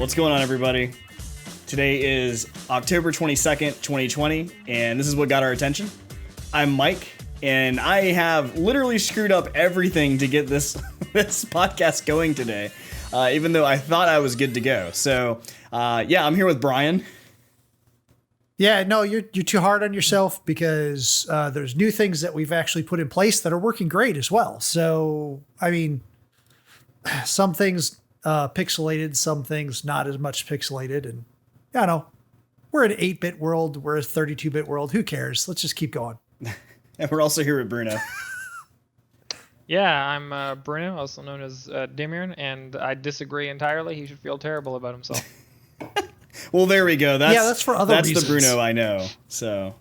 What's going on, everybody? Today is October 22nd, 2020, and this is what got our attention. I'm Mike, and I have literally screwed up everything to get this podcast going today, even though I thought I was good to go. So, I'm here with Brian. Yeah, no, you're too hard on yourself because there's new things that we've actually put in place that are working great as well. So, I mean, some things pixelated, some things not as much pixelated. And, I don't know, we're an 8-bit world. We're a 32-bit world. Who cares? Let's just keep going. And we're also here with Bruno. Yeah, I'm Bruno, also known as Dymyrn, and I disagree entirely. He should feel terrible about himself. Well, there we go. That's for other reasons. That's the Bruno I know. So,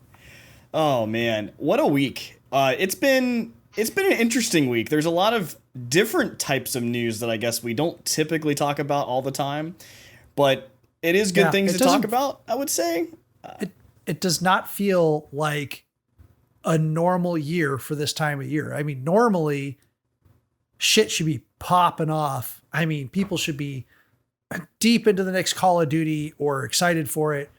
oh man, what a week. It's been an interesting week. There's a lot of different types of news that I guess we don't typically talk about all the time, but it is good things to talk about, I would say. It does not feel like a normal year for this time of year. I mean, normally shit should be popping off. I mean, people should be deep into the next Call of Duty or excited for it.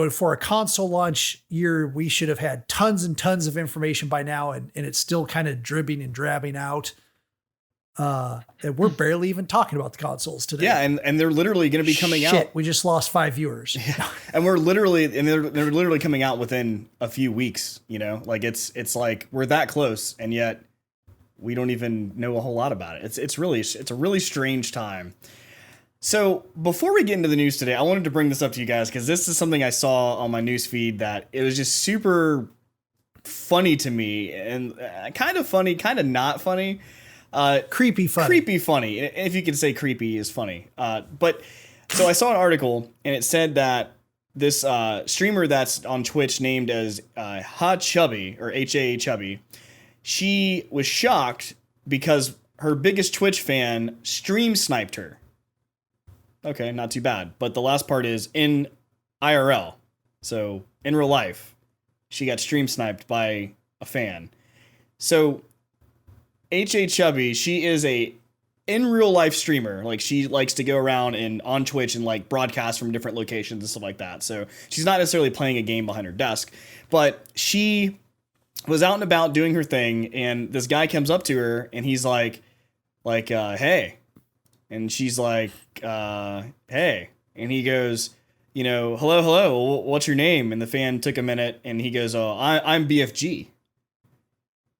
For a console launch year, we should have had tons and tons of information by now, and it's still kind of dribbing and drabbing out. And we're barely even talking about the consoles today. Yeah, and they're literally going to be coming out. We just lost 5 viewers. Yeah. And they're literally coming out within a few weeks. You know, like it's like we're that close, and yet we don't even know a whole lot about it. It's a really strange time. So before we get into the news today, I wanted to bring this up to you guys because this is something I saw on my news feed that it was just super funny to me, and kind of funny, kind of not funny. Creepy funny, if you can say creepy is funny. But so I saw an article and it said that this streamer that's on Twitch named as Hachubby or HA Chubby, she was shocked because her biggest Twitch fan stream sniped her. Okay, not too bad. But the last part is in IRL. So in real life, she got stream sniped by a fan. So H.A. Chubby, she is a in real life streamer. Like, she likes to go around and on Twitch and like broadcast from different locations and stuff like that. So she's not necessarily playing a game behind her desk, but she was out and about doing her thing, and this guy comes up to her and he's like, hey. And she's like, hey. And he goes, hello, what's your name? And the fan took a minute and he goes, I'm BFG.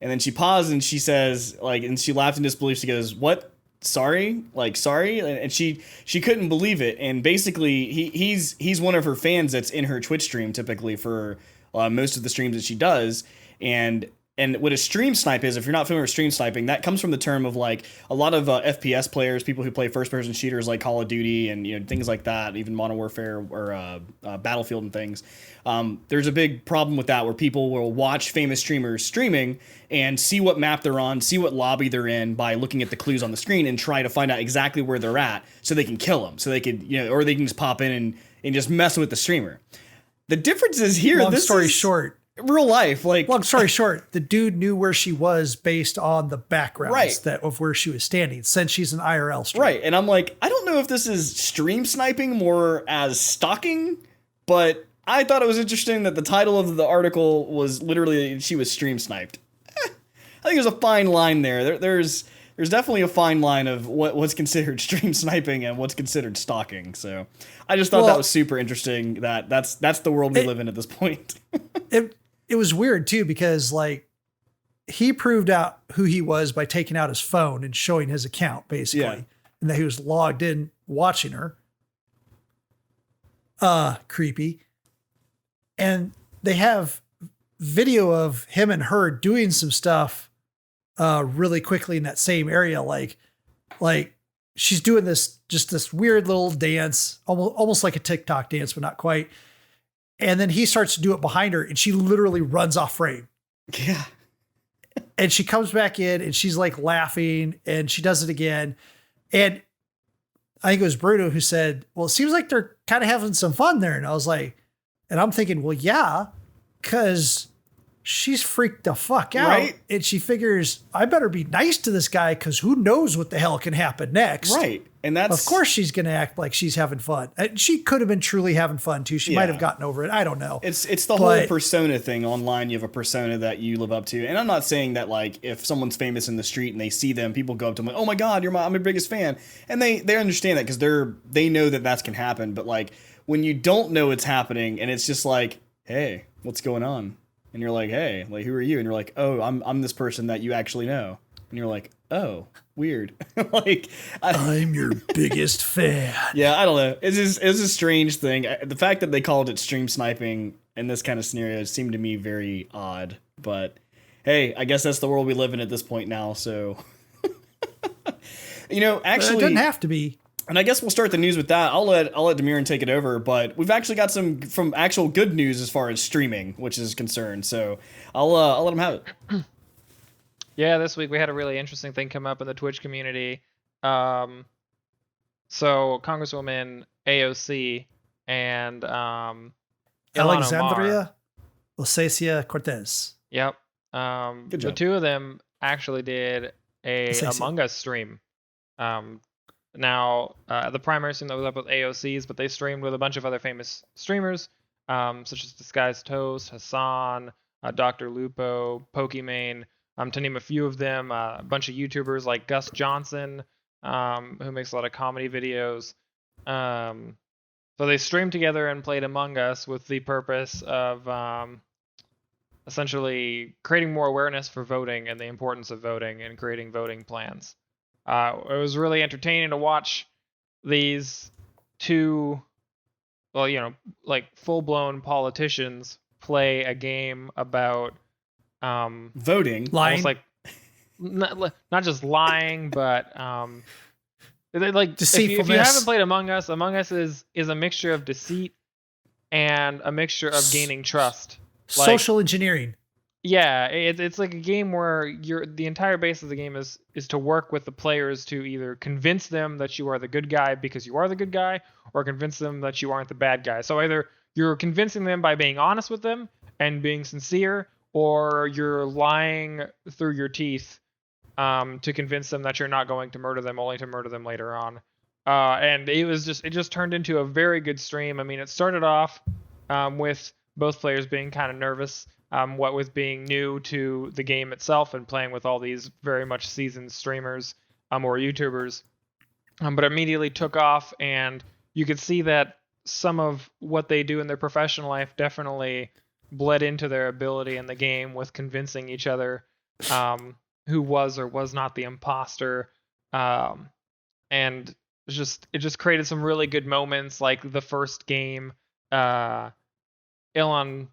And then she paused and she says, and she laughed in disbelief. She goes, what? Sorry? Sorry? And she couldn't believe it. And basically, he's one of her fans that's in her Twitch stream typically for most of the streams that she does. And what a stream snipe is, if you're not familiar with stream sniping, that comes from the term of like a lot of FPS players, people who play first-person shooters like Call of Duty and things like that, even Modern Warfare or Battlefield and things. There's a big problem with that where people will watch famous streamers streaming and see what map they're on, see what lobby they're in by looking at the clues on the screen and try to find out exactly where they're at so they can kill them, so they could or they can just pop in and just mess with the streamer. The difference is here. Long story short. Real life, long story short, the dude knew where she was based on the backgrounds of where she was standing, since she's an IRL streamer. Right. And I'm like, I don't know if this is stream sniping more as stalking, but I thought it was interesting that the title of the article was literally she was stream sniped. I think there's a fine line there. There's definitely a fine line of what's considered stream sniping and what's considered stalking. So I just thought that was super interesting. That's the world we live in at this point. It was weird too, because he proved out who he was by taking out his phone and showing his account basically, and that he was logged in watching her. Creepy. And they have video of him and her doing some stuff really quickly in that same area. Like she's doing this weird little dance, almost like a TikTok dance, but not quite. And then he starts to do it behind her and she literally runs off frame. Yeah. And she comes back in and she's like laughing and she does it again. And I think it was Bruno who said, well, it seems like they're kind of having some fun there. And I was like, and I'm thinking, well, yeah, because she's freaked the fuck out. Right? And she figures, I better be nice to this guy because who knows what the hell can happen next. Right. And that's... Of course she's going to act like she's having fun. And she could have been truly having fun too. She might have gotten over it. I don't know. It's the whole persona thing. Online, you have a persona that you live up to. And I'm not saying that, like, if someone's famous in the street and they see them, people go up to them like, oh my God, I'm your biggest fan. And they understand that because they know that can happen. But, like, when you don't know it's happening and it's just like, hey, what's going on? And you're like, hey, like, who are you? And you're like, oh, I'm this person that you actually know. And you're like, oh, weird. Like, I'm your biggest fan. Yeah, I don't know. It's a strange thing. The fact that they called it stream sniping in this kind of scenario seemed to me very odd. But hey, I guess that's the world we live in at this point now. So, actually, it doesn't have to be. And I guess we'll start the news with that. I'll let Dymyrn take it over. But we've actually got some actual good news as far as streaming, which is concerned. So I'll let him have it. Yeah, this week we had a really interesting thing come up in the Twitch community. So Congresswoman AOC and Alexandria Ocasio-Cortez. Yep. Good job. The two of them actually did a Among Us stream. Now, the primary stream that was up with AOC's, but they streamed with a bunch of other famous streamers, such as Disguised Toast, Hassan, Dr. Lupo, Pokimane, to name a few of them. A bunch of YouTubers like Gus Johnson, who makes a lot of comedy videos. So they streamed together and played Among Us with the purpose of essentially creating more awareness for voting and the importance of voting and creating voting plans. It was really entertaining to watch these two, like full-blown politicians play a game about voting, lying, like not just lying, but like deceitfulness. If you haven't played Among Us is a mixture of deceit and a mixture of gaining trust. Social engineering. Yeah, it's like a game where the entire base of the game is to work with the players to either convince them that you are the good guy because you are the good guy, or convince them that you aren't the bad guy. So either you're convincing them by being honest with them and being sincere, or you're lying through your teeth to convince them that you're not going to murder them, only to murder them later on. And it just turned into a very good stream. I mean, it started off with both players being kind of nervous, what with being new to the game itself and playing with all these very much seasoned streamers or YouTubers, but immediately took off, and you could see that some of what they do in their professional life definitely bled into their ability in the game with convincing each other who was or was not the imposter, and it just created some really good moments. Like the first game, Ilon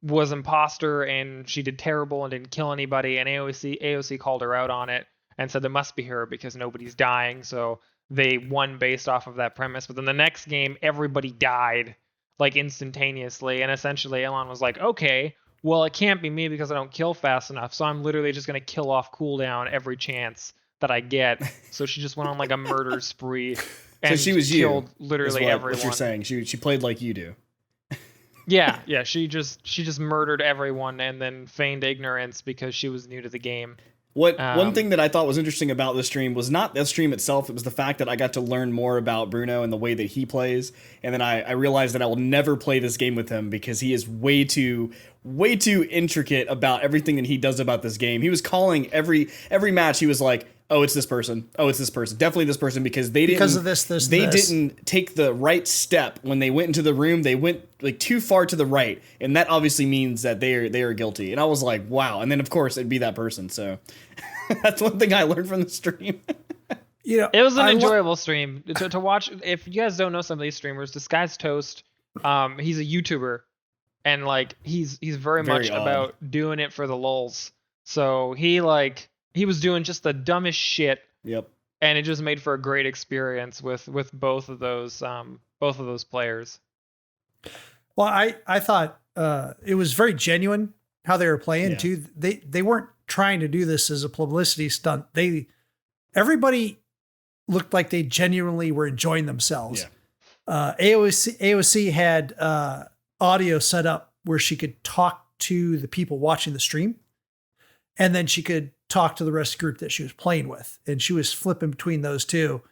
was imposter and she did terrible and didn't kill anybody, and AOC called her out on it and said it must be her because nobody's dying, so they won based off of that premise. But then the next game, everybody died like instantaneously, and essentially Ilon was like, okay, well, it can't be me because I don't kill fast enough, so I'm literally just going to kill off cooldown every chance that I get. So she just went on like a murder spree and so she was killed literally everyone. What you're saying, she played like you do. Yeah, she just murdered everyone and then feigned ignorance because she was new to the game. One thing that I thought was interesting about this stream was not the stream itself, it was the fact that I got to learn more about Bruno and the way that he plays, and then I realized that I will never play this game with him because he is way too intricate about everything that he does about this game. He was calling every match, he was like, oh, it's this person. Oh, it's this person. Definitely this person, because they didn't take the right step when they went into the room. They went like too far to the right, and that obviously means that they are guilty. And I was like, wow. And then of course it'd be that person. So that's one thing I learned from the stream. It was an enjoyable stream to watch. If you guys don't know some of these streamers, Disguised Toast, he's a YouTuber, and like he's very much odd about doing it for the lulz. So he was doing just the dumbest shit. Yep. And it just made for a great experience with both of those players. Well, I thought it was very genuine how they were playing too. They weren't trying to do this as a publicity stunt. Everybody looked like they genuinely were enjoying themselves. Yeah. AOC had audio set up where she could talk to the people watching the stream. And then she could talk to the rest of the group that she was playing with. And she was flipping between those two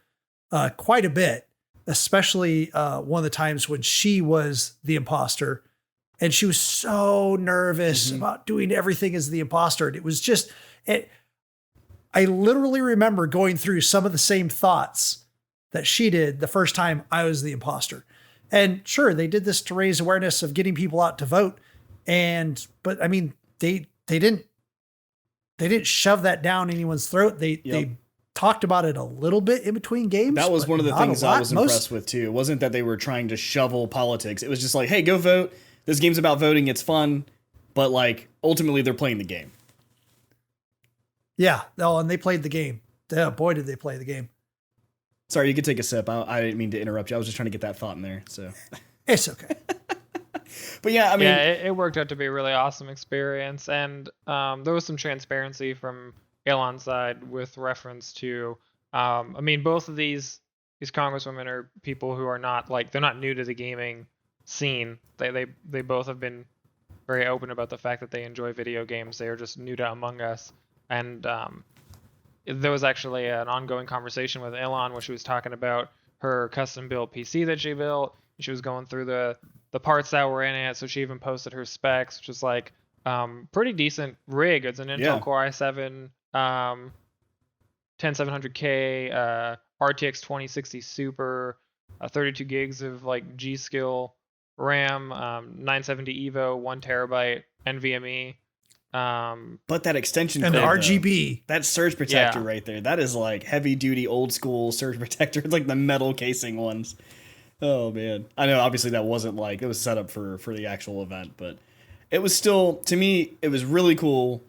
quite a bit, especially one of the times when she was the imposter. And she was so nervous about doing everything as the imposter. And it was just, I literally remember going through some of the same thoughts that she did the first time I was the imposter. And sure, they did this to raise awareness of getting people out to vote. But I mean, they didn't shove that down anyone's throat. They talked about it a little bit in between games. That was one of the things I was impressed with too. It wasn't that they were trying to shovel politics. It was just like, hey, go vote. This game's about voting. It's fun. But like, ultimately they're playing the game. Yeah. Oh, and they played the game. Yeah, boy, did they play the game. Sorry, you could take a sip. I didn't mean to interrupt you. I was just trying to get that thought in there. So it's okay. But yeah, I mean, it worked out to be a really awesome experience, and there was some transparency from Elon's side with reference to, I mean, both of these congresswomen are people who are not like, they're not new to the gaming scene. They both have been very open about the fact that they enjoy video games. They are just new to Among Us, and there was actually an ongoing conversation with Elon where she was talking about her custom built PC that she built. She was going through the parts that were in it, so she even posted her specs, which is like pretty decent rig. It's an Intel Core i7 10700K RTX 2060 Super, 32 gigs of like G-Skill RAM, 970 Evo, 1 terabyte NVMe. But that extension and the code, RGB, that surge protector right there, that is like heavy duty old school surge protector. It's like the metal casing ones. Oh man, I know obviously that wasn't like, it was set up for the actual event, but it was still, to me, it was really cool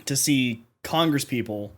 to see Congress people,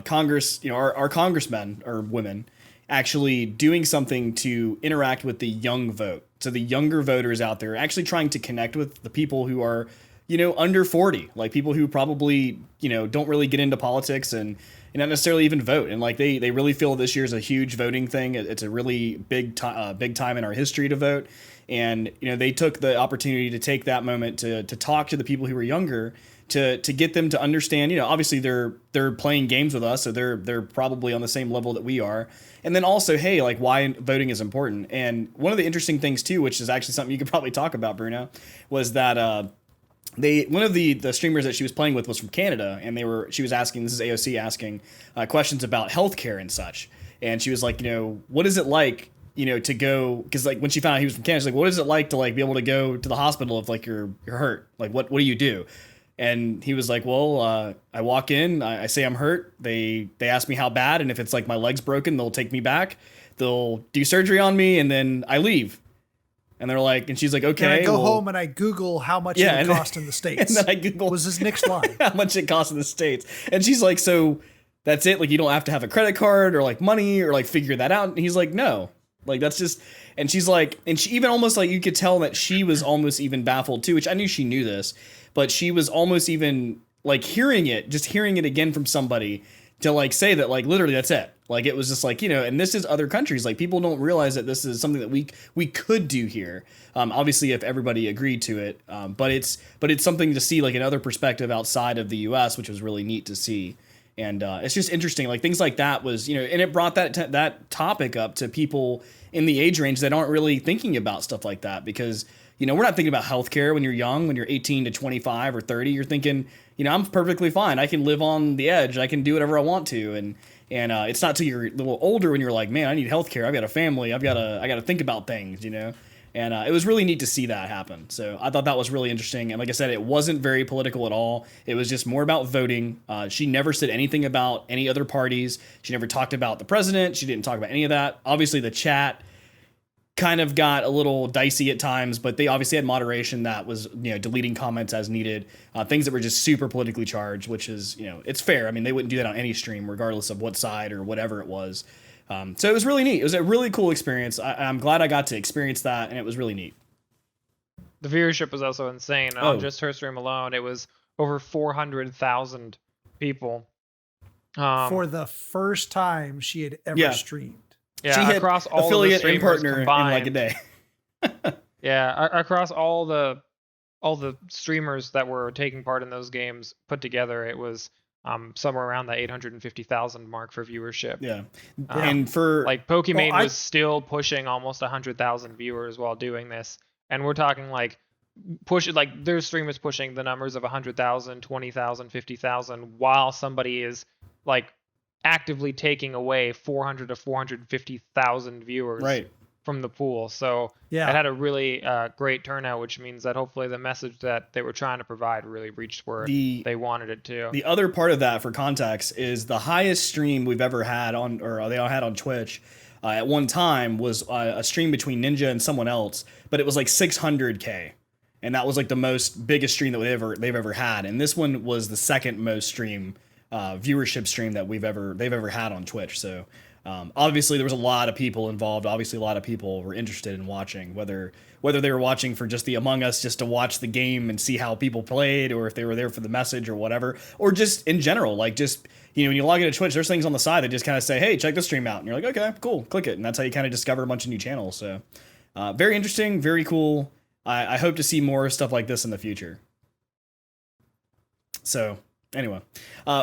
Congress, you know, our congressmen or women actually doing something to interact with the young vote. So the younger voters out there actually trying to connect with the people who are, you know, under 40, like people who probably, you know, don't really get into politics and not necessarily even vote. And like they really feel this year's a huge voting thing. It's a really big time in our history to vote. And, you know, they took the opportunity to take that moment to talk to the people who were younger, to get them to understand, you know, obviously they're playing games with us, so they're probably on the same level that we are. And then also, hey, like why voting is important. And one of the interesting things too, which is actually something you could probably talk about, Bruno, was that one of the streamers that she was playing with was from Canada, and she was asking, this is AOC asking questions about healthcare and such. And she was like, you know, what is it like, you know, to go, because like when she found out he was from Canada, she's like, what is it like to like be able to go to the hospital if like you're hurt? Like what do you do? And he was like, well, I walk in, I say I'm hurt. They ask me how bad, and if it's like my leg's broken, they'll take me back. They'll do surgery on me, and then I leave. And they're like, and she's like, okay. And I go home and I Google how much it would cost in the States. And then I Google, was his next line, how much it costs in the States. And she's like, so that's it? Like, you don't have to have a credit card or like money or like figure that out. And he's like, no, like, that's just, and she's like, and she even almost like, you could tell that she was almost even baffled too, which I knew she knew this, but she was almost even like hearing it again from somebody to like say that like literally that's it. Like it was just like, you know, and this is other countries. Like people don't realize that this is something that we could do here. Obviously if everybody agreed to it. But it's something to see like another perspective outside of the US, which was really neat to see. And it's just interesting. Like things like that was, you know, and it brought that topic up to people in the age range that aren't really thinking about stuff like that, because, you know, we're not thinking about healthcare when you're young, when you're 18 to 25 or 30, you're thinking, you know, I'm perfectly fine. I can live on the edge. I can do whatever I want to. And it's not till you're a little older when you're like, man, I need healthcare. I've got a family. I got to think about things, you know? And it was really neat to see that happen. So I thought that was really interesting. And like I said, it wasn't very political at all. It was just more about voting. She never said anything about any other parties. She never talked about the president. She didn't talk about any of that. Obviously, the chat kind of got a little dicey at times, but they obviously had moderation that was, you know, deleting comments as needed, things that were just super politically charged, which is, you know, it's fair. I mean, they wouldn't do that on any stream, regardless of what side or whatever it was. So it was really neat. It was a really cool experience. I'm glad I got to experience that, and it was really neat. The viewership was also insane. On just her stream alone, it was over 400,000 people. For the first time she had ever streamed. Yeah, she hit across all affiliate the and partner combined, in like a day. Yeah, across all the all the streamers that were taking part in those games put together, it was somewhere around the 850,000 mark for viewership. Yeah. And for like Pokimane was still pushing almost 100,000 viewers while doing this, and we're talking like their stream is pushing the numbers of 100,000, 20,000, 50,000, while somebody is like actively taking away 400 to 450,000 viewers from the pool. So it had a really great turnout, which means that hopefully the message that they were trying to provide really reached where they wanted it to. The other part of that, for context, is the highest stream we've ever had on, or they all had on Twitch at one time, was a stream between Ninja and someone else, but it was like 600K. And that was like the biggest stream that they've ever had. And this one was the second most viewership stream that they've ever had on Twitch. So obviously there was a lot of people involved. Obviously a lot of people were interested in watching, whether they were watching for just the Among Us, just to watch the game and see how people played, or if they were there for the message or whatever, or just in general, like just, when you log into Twitch, there's things on the side that just kind of say, hey, check this stream out. And you're like, okay, cool, click it. And that's how you kind of discover a bunch of new channels. So very interesting, very cool. I hope to see more stuff like this in the future. So anyway,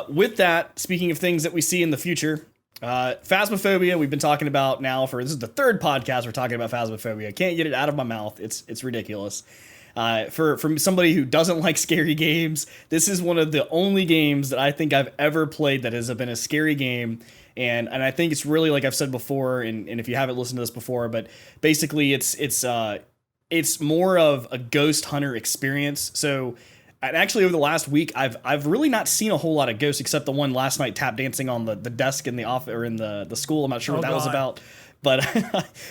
with that, speaking of things that we see in the future, Phasmophobia, we've been talking about now this is the third podcast we're talking about Phasmophobia. I can't get it out of my mouth. It's ridiculous. For somebody who doesn't like scary games, this is one of the only games that I think I've ever played that has been a scary game. And I think it's really, like I've said before, and if you haven't listened to this before, but basically it's more of a ghost hunter experience. So, and actually over the last week, I've really not seen a whole lot of ghosts, except the one last night tap dancing on the desk in the office or in the school. I'm not sure what that was about, but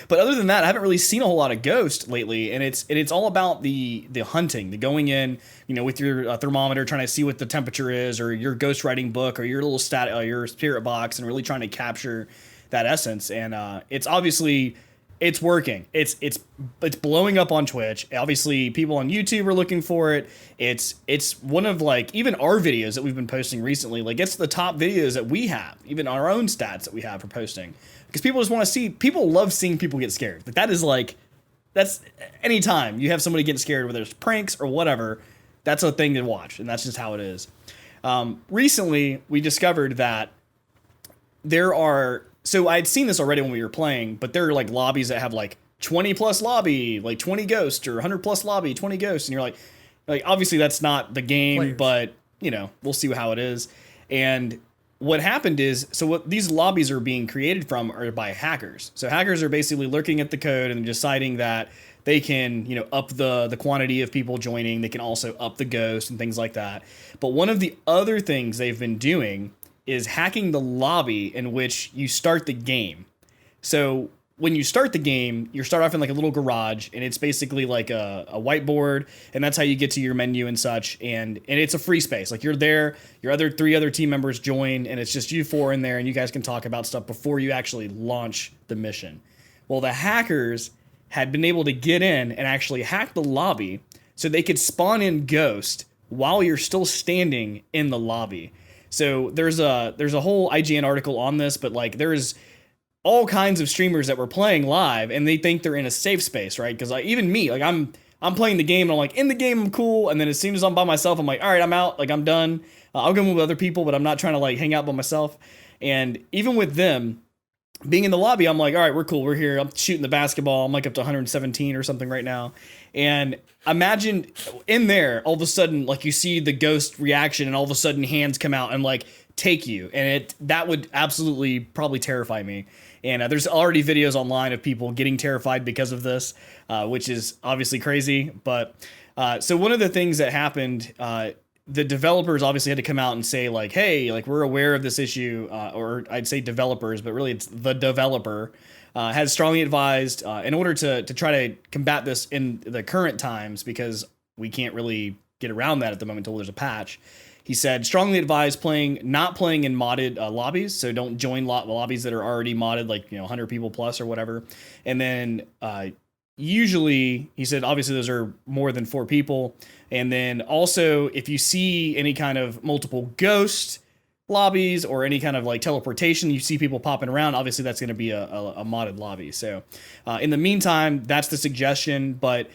but other than that, I haven't really seen a whole lot of ghosts lately. And it's all about the hunting, the going in, with your thermometer, trying to see what the temperature is, or your ghost writing book, or your little your spirit box, and really trying to capture that essence. And it's obviously. It's working. It's blowing up on Twitch. Obviously, people on YouTube are looking for it. It's one of, like, even our videos that we've been posting recently. Like, it's the top videos that we have, even our own stats that we have for posting, because people just want to see. People love seeing people get scared. Like, that's anytime you have somebody getting scared, whether it's pranks or whatever, that's a thing to watch, and that's just how it is. Recently, we discovered that there are. So I'd seen this already when we were playing, but there are like lobbies that have like 20 plus lobby, like 20 ghosts, or 100 plus lobby, 20 ghosts. And you're like obviously that's not the game, but we'll see how it is. And what happened is, so what these lobbies are being created from are by hackers. So hackers are basically looking at the code and deciding that they can, up the quantity of people joining. They can also up the ghost and things like that. But one of the other things they've been doing is hacking the lobby in which you start the game. So when you start the game, you start off in like a little garage, and it's basically like a whiteboard, and that's how you get to your menu and such. And it's a free space. Like, you're there, your three other team members join, and it's just you four in there, and you guys can talk about stuff before you actually launch the mission. Well, the hackers had been able to get in and actually hack the lobby so they could spawn in ghost while you're still standing in the lobby. So there's a whole IGN article on this, but like there's all kinds of streamers that were playing live and they think they're in a safe space, right? Because even me, like I'm playing the game and I'm like, in the game I'm cool, and then as soon as I'm by myself, I'm like, all right, I'm out, like I'm done. I'll go with other people, but I'm not trying to like hang out by myself. And even with them being in the lobby, I'm like, all right, we're cool, we're here. I'm shooting the basketball. I'm like up to 117 or something right now. And imagine in there, all of a sudden, like you see the ghost reaction, and all of a sudden hands come out and like take you, and that would absolutely probably terrify me. And there's already videos online of people getting terrified because of this, which is obviously crazy. But so one of the things that happened, the developers obviously had to come out and say like, hey, like we're aware of this issue, or I'd say developers, but really it's the developer. Has strongly advised in order to try to combat this in the current times, because we can't really get around that at the moment until there's a patch. He said, strongly advise not playing in modded lobbies. So don't join lobbies that are already modded, like 100 people plus or whatever. And then usually, he said, obviously those are more than 4 people. And then also, if you see any kind of multiple ghost lobbies or any kind of like teleportation, you see people popping around, obviously that's going to be a modded lobby. So in the meantime, that's the suggestion. But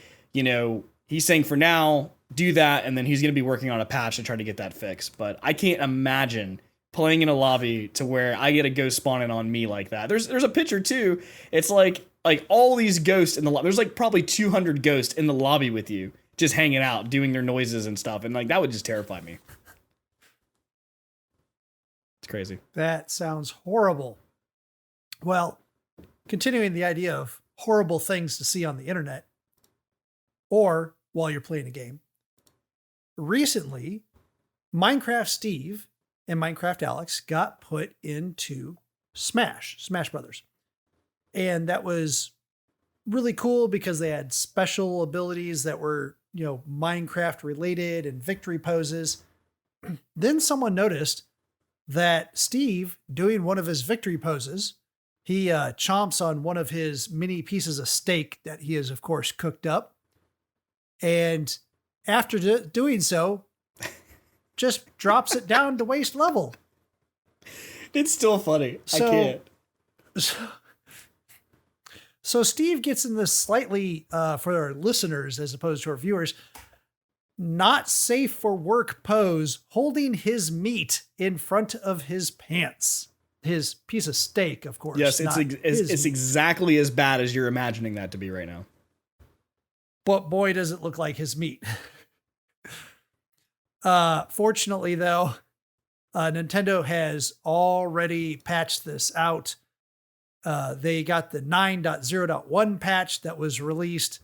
he's saying for now, do that, and then he's going to be working on a patch to try to get that fixed. But I can't imagine playing in a lobby to where I get a ghost spawning on me like that. There's a picture too. It's like all these ghosts in the lobby. There's like probably 200 ghosts in the lobby with you, just hanging out, doing their noises and stuff. And like, that would just terrify me. It's crazy. That sounds horrible. Well, continuing the idea of horrible things to see on the internet or while you're playing a game. Recently, Minecraft Steve and Minecraft Alex got put into Smash Brothers. And that was really cool because they had special abilities that were, Minecraft related and victory poses. Then someone noticed that Steve, doing one of his victory poses, he chomps on one of his mini pieces of steak that he has, of course, cooked up. And after doing so, just drops it down to waist level. It's still funny. I can't. So Steve gets in this slightly, for our listeners as opposed to our viewers, not safe for work pose, holding his meat in front of his pants. His piece of steak, of course. Yes, it's exactly as bad as you're imagining that to be right now. But boy, does it look like his meat. Fortunately, though, Nintendo has already patched this out. They got the 9.0.1 patch that was released,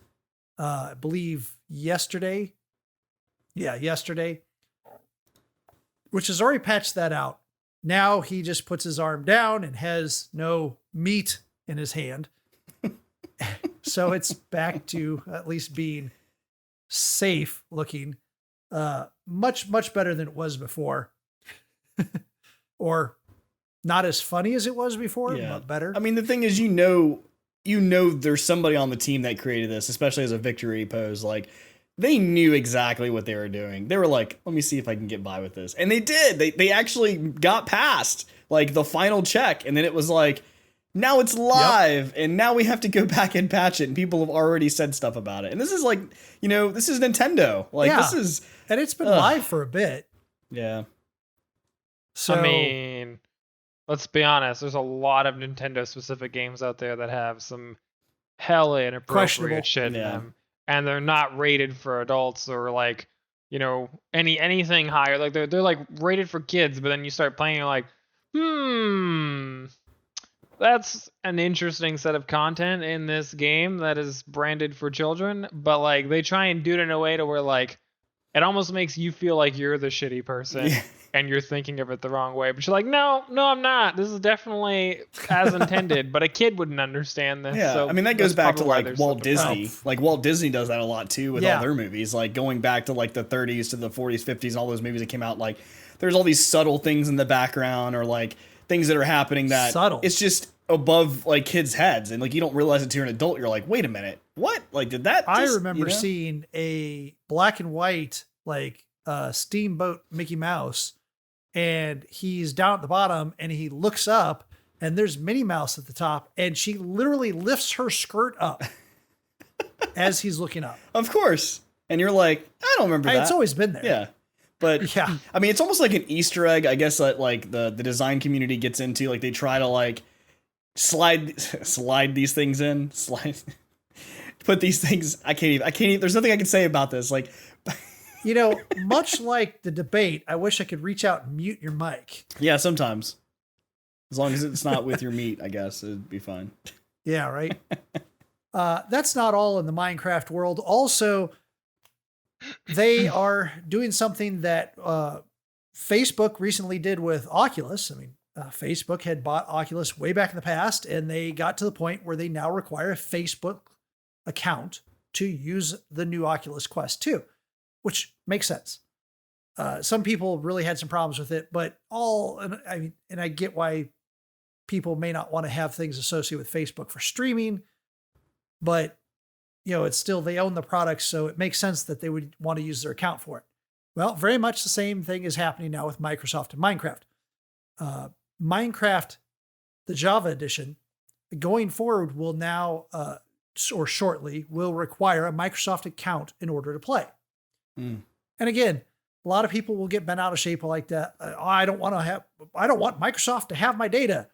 I believe, yesterday. Yeah, yesterday. Which has already patched that out. Now he just puts his arm down and has no meat in his hand. So it's back to at least being safe looking. Much, much better than it was before. Or not as funny as it was before, but better. I mean, the thing is, there's somebody on the team that created this, especially as a victory pose. Like, they knew exactly what they were doing. They were like, let me see if I can get by with this. And they did. They actually got past like the final check. And then it was like, now it's live. Yep. And now we have to go back and patch it. And people have already said stuff about it. And this is like, this is Nintendo. Like, this is. And it's been live for a bit. Yeah. So, I mean, let's be honest. There's a lot of Nintendo specific games out there that have some hella inappropriate shit in them. And they're not rated for adults or like, anything higher. Like they're like rated for kids, but then you start playing, you're like, that's an interesting set of content in this game that is branded for children. But like they try and do it in a way to where like it almost makes you feel like you're the shitty person and you're thinking of it the wrong way. But you're like, no, I'm not. This is definitely as intended, but a kid wouldn't understand this. Yeah, so I mean, that goes back to like Walt Disney. Like Walt Disney does that a lot too with all their movies. Like going back to like the 30s to the 40s, 50s, all those movies that came out. Like there's all these subtle things in the background or like things that are happening that it's just above like kids' heads. And like you don't realize it till you're an adult. You're like, wait a minute. What? Like did that I remember seeing a black and white like Steamboat Mickey Mouse, and he's down at the bottom and he looks up and there's Minnie Mouse at the top and she literally lifts her skirt up as he's looking up. Of course. And you're like, I don't remember that. It's always been there. Yeah. But yeah, I mean, it's almost like an Easter egg, I guess, that like the design community gets into. Like they try to like slide these things in, put these things. I can't even, there's nothing I can say about this. Like, much like the debate, I wish I could reach out and mute your mic. Yeah, sometimes. As long as it's not with your meat, I guess it'd be fine. Yeah, right. That's not all in the Minecraft world. Also, they are doing something that Facebook recently did with Oculus. I mean, Facebook had bought Oculus way back in the past, and they got to the point where they now require a Facebook account to use the new Oculus Quest 2. Which makes sense. Some people really had some problems with it, but I get why people may not want to have things associated with Facebook for streaming, but it's still, they own the product. So it makes sense that they would want to use their account for it. Well, very much the same thing is happening now with Microsoft and Minecraft. Minecraft, the Java edition, going forward will now or shortly will require a Microsoft account in order to play. And again, a lot of people will get bent out of shape like that. I don't want Microsoft to have my data.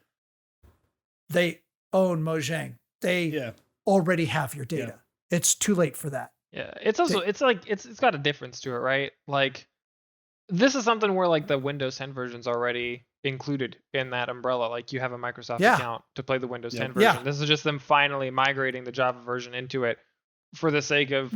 They own Mojang. They already have your data. It's too late for that. Yeah, it's also it's got a difference to it, right? Like this is something where like the Windows 10 version's already included in that umbrella. Like you have a Microsoft account to play the Windows 10 version. This is just them finally migrating the Java version into it for the sake of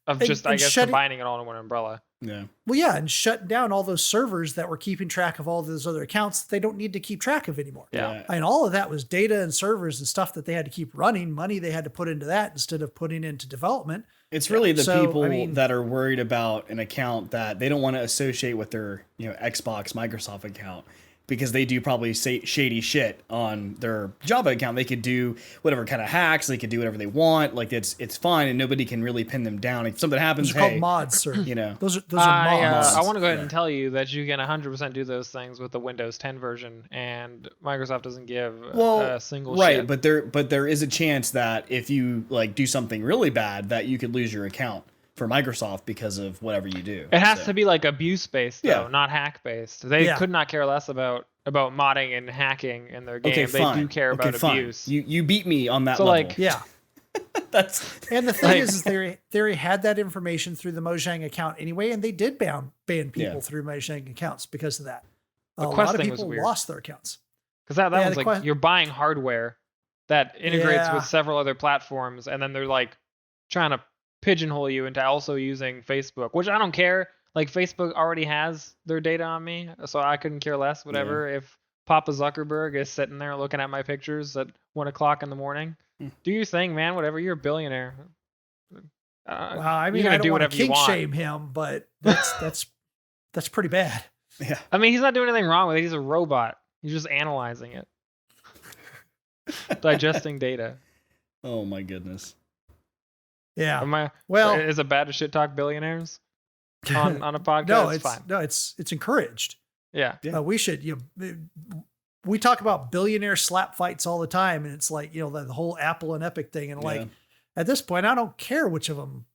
combining it all in one umbrella. Yeah. Well, yeah, and shutting down all those servers that were keeping track of all those other accounts they don't need to keep track of anymore. Yeah. And all of that was data and servers and stuff that they had to keep running, money they had to put into that instead of putting into development. It's really the people that are worried about an account that they don't want to associate with their, Xbox, Microsoft account, because they do probably shady shit on their Java account. They could do whatever kind of hacks. They could do whatever they want. Like it's fine, and nobody can really pin them down. If something happens, those are called mods, sir. Those are mods. I want to go ahead and tell you that you can 100% do those things with the Windows 10 version, and Microsoft doesn't give a single shit. But there is a chance that if you do something really bad, that you could lose your account for Microsoft because of whatever you do. It has to be like abuse based though, not hack based. They could not care less about modding and hacking in their game. Okay, they do care about abuse. You beat me on that so level. And the thing is they already had that information through the Mojang account anyway, and they did ban people through Mojang accounts because of that. A lot of people lost their accounts. Because that was like you're buying hardware that integrates with several other platforms, and then they're like trying to pigeonhole you into also using Facebook, which I don't care. Like Facebook already has their data on me, so I couldn't care less. Whatever. If Papa Zuckerberg is sitting there looking at my pictures at 1:00 in the morning, do your thing, man. Whatever. You're a billionaire. Well, I mean, I don't want to kink shame him, but that's pretty bad. Yeah. I mean, he's not doing anything wrong with it. He's a robot. He's just analyzing it, digesting data. Oh my goodness. Yeah. Is it bad to shit talk billionaires on a podcast? No, it's fine. No, it's encouraged. Yeah. We should. We talk about billionaire slap fights all the time, and it's like the whole Apple and Epic thing, and at this point, I don't care which of them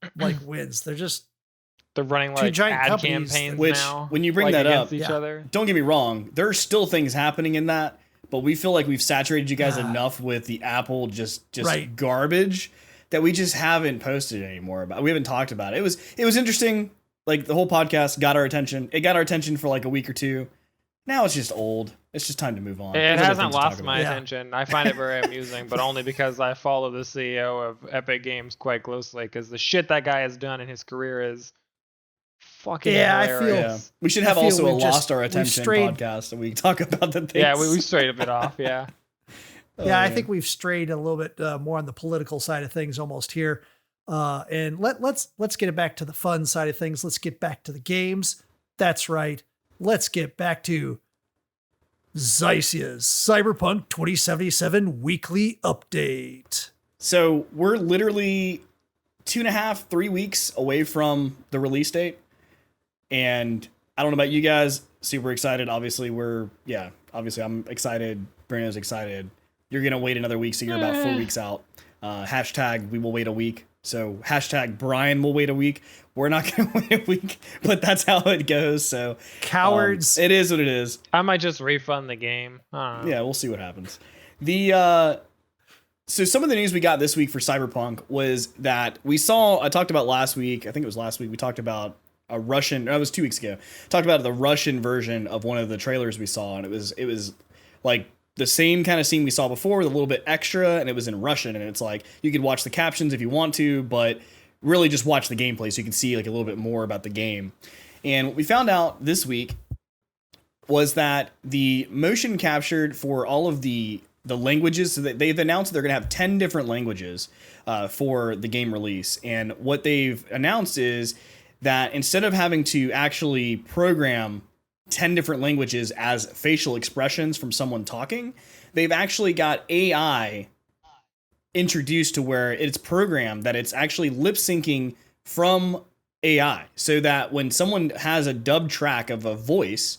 wins. They're running two giant ad companies campaigns which, now. when you bring that up, each other. Don't get me wrong. There are still things happening in that, but we feel like we've saturated you guys enough with the Apple just garbage that we just haven't posted anymore about. We haven't talked about it. It was interesting. Like the whole podcast got our attention. It got our attention for like a week or two. Now it's just old. It's just time to move on. It hasn't lost my attention. I find it very amusing, but only because I follow the CEO of Epic Games quite closely, because the shit that guy has done in his career is fucking hilarious. We should have also a lost our attention podcast, and we talk about the things. Yeah, we strayed a bit off. Yeah. I think we've strayed a little bit more on the political side of things almost here. And let's get it back to the fun side of things. Let's get back to the games. That's right. Let's get back to Xycia's Cyberpunk 2077 weekly update. So we're literally 2.5, 3 weeks away from the release date. And I don't know about you guys, super excited. Obviously I'm excited. Bruno's excited. You're going to wait another week, so you're about 4 weeks out. Hashtag we will wait a week. So hashtag Brian will wait a week. We're not going to wait a week, but that's how it goes. So cowards. It is what it is. I might just refund the game. I don't know. Yeah, we'll see what happens. So some of the news we got this week for Cyberpunk was that I talked about last week. I think it was last week. We talked about it was 2 weeks ago. Talked about the Russian version of one of the trailers we saw, and it was like the same kind of scene we saw before with a little bit extra, and it was in Russian, and it's like you could watch the captions if you want to, but really just watch the gameplay so you can see like a little bit more about the game. And what we found out this week was that the motion captured for all of the languages, so that they've announced they're going to have 10 different languages for the game release. And what they've announced is that instead of having to actually program 10 different languages as facial expressions from someone talking, they've actually got AI introduced to where it's programmed that it's actually lip syncing from AI, so that when someone has a dub track of a voice,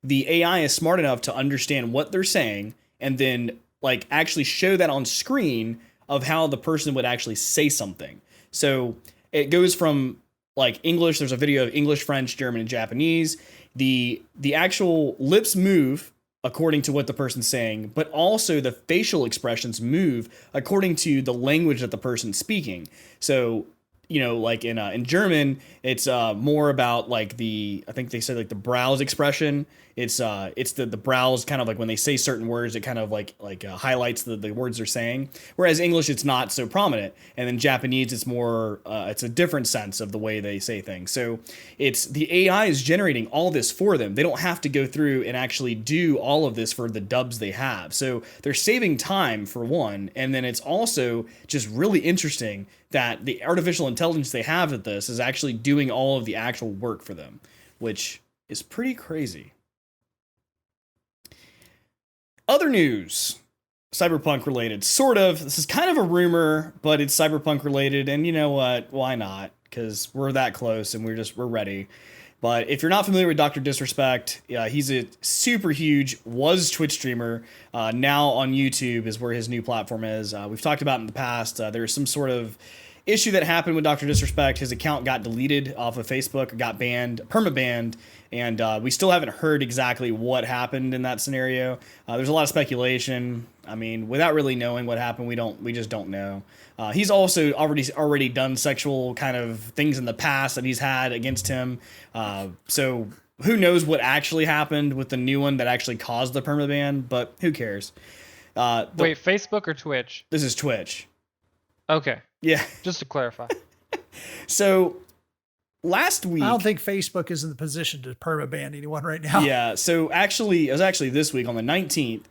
the AI is smart enough to understand what they're saying and then like actually show that on screen of how the person would actually say something. So it goes from like English. There's a video of English, French, German, and Japanese. The actual lips move according to what the person's saying, but also the facial expressions move according to the language that the person's speaking. So, you know, like in German, it's more about like I think they said like the brows expression. It's the brows kind of like when they say certain words, it kind of like highlights the words they're saying. Whereas English, it's not so prominent. And then Japanese, it's more, it's a different sense of the way they say things. So it's the AI is generating all this for them. They don't have to go through and actually do all of this for the dubs they have. So they're saving time for one. And then it's also just really interesting that the artificial intelligence they have at this is actually doing all of the actual work for them, which is pretty crazy. Other news, Cyberpunk related, sort of. This is kind of a rumor, but it's Cyberpunk related, and you know what? Why not? Because we're that close, and we're ready. But if you're not familiar with Dr. Disrespect, he's a super huge, was Twitch streamer. Now on YouTube is where his new platform is. We've talked about in the past, there's some sort of issue that happened with Dr. Disrespect. His account got deleted off of Facebook, got banned, perma-banned, and we still haven't heard exactly what happened in that scenario. There's a lot of speculation. I mean, without really knowing what happened, we just don't know. He's also already done sexual kind of things in the past that he's had against him. So who knows what actually happened with the new one that actually caused the permaban, but who cares? Wait, Facebook or Twitch? This is Twitch. Okay. Yeah. Just to clarify. So last week, I don't think Facebook is in the position to permaban anyone right now. Yeah. So actually, it was actually this week on the 19th.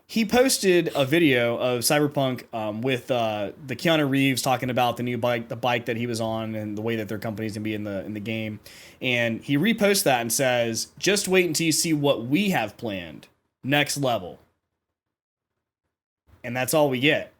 He posted a video of Cyberpunk with the Keanu Reeves talking about the new bike, the bike that he was on, and the way that their company's gonna be in the game. And he reposts that and says, "Just wait until you see what we have planned. Next level." And that's all we get.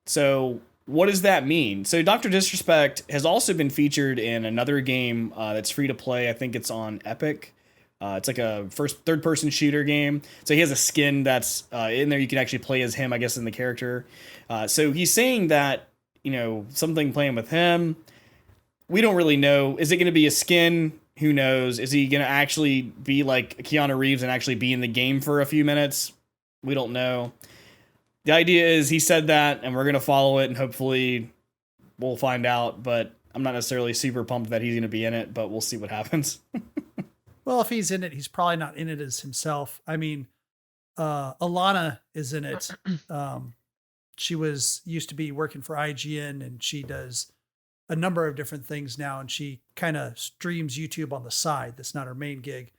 So what does that mean? So Dr. Disrespect has also been featured in another game that's free to play. I think it's on Epic. It's like a third-person shooter game. So he has a skin that's in there. You can actually play as him, I guess, in the character. So he's saying that, you know, something playing with him. We don't really know. Is it going to be a skin? Who knows? Is he going to actually be like Keanu Reeves and actually be in the game for a few minutes? We don't know. The idea is he said that, and we're going to follow it, and hopefully we'll find out. But I'm not necessarily super pumped that he's going to be in it, but we'll see what happens. Well, if he's in it, he's probably not in it as himself. I mean, Alana is in it. She used to be working for IGN, and she does a number of different things now, and she kind of streams YouTube on the side. That's not her main gig.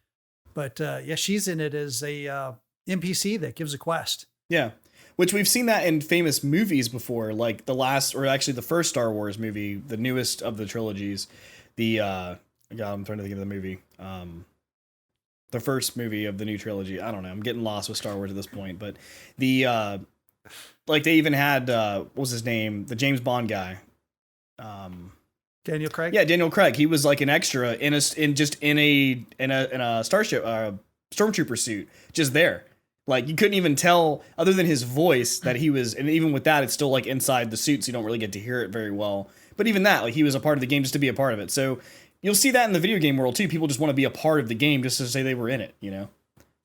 But yeah, she's in it as a NPC that gives a quest. Yeah. Which we've seen that in famous movies before, like the first Star Wars movie, the newest of the trilogies. I'm trying to think of the movie. The first movie of the new trilogy. I don't know. I'm getting lost with Star Wars at this point, but they even had what was his name? The James Bond guy. Daniel Craig. Yeah, Daniel Craig. He was like an extra in a starship stormtrooper suit, just there. Like, you couldn't even tell, other than his voice, that he was, and even with that, it's still like inside the suit, so you don't really get to hear it very well. But even that, like, he was a part of the game just to be a part of it. So you'll see that in the video game world too. People just want to be a part of the game just to say they were in it, you know?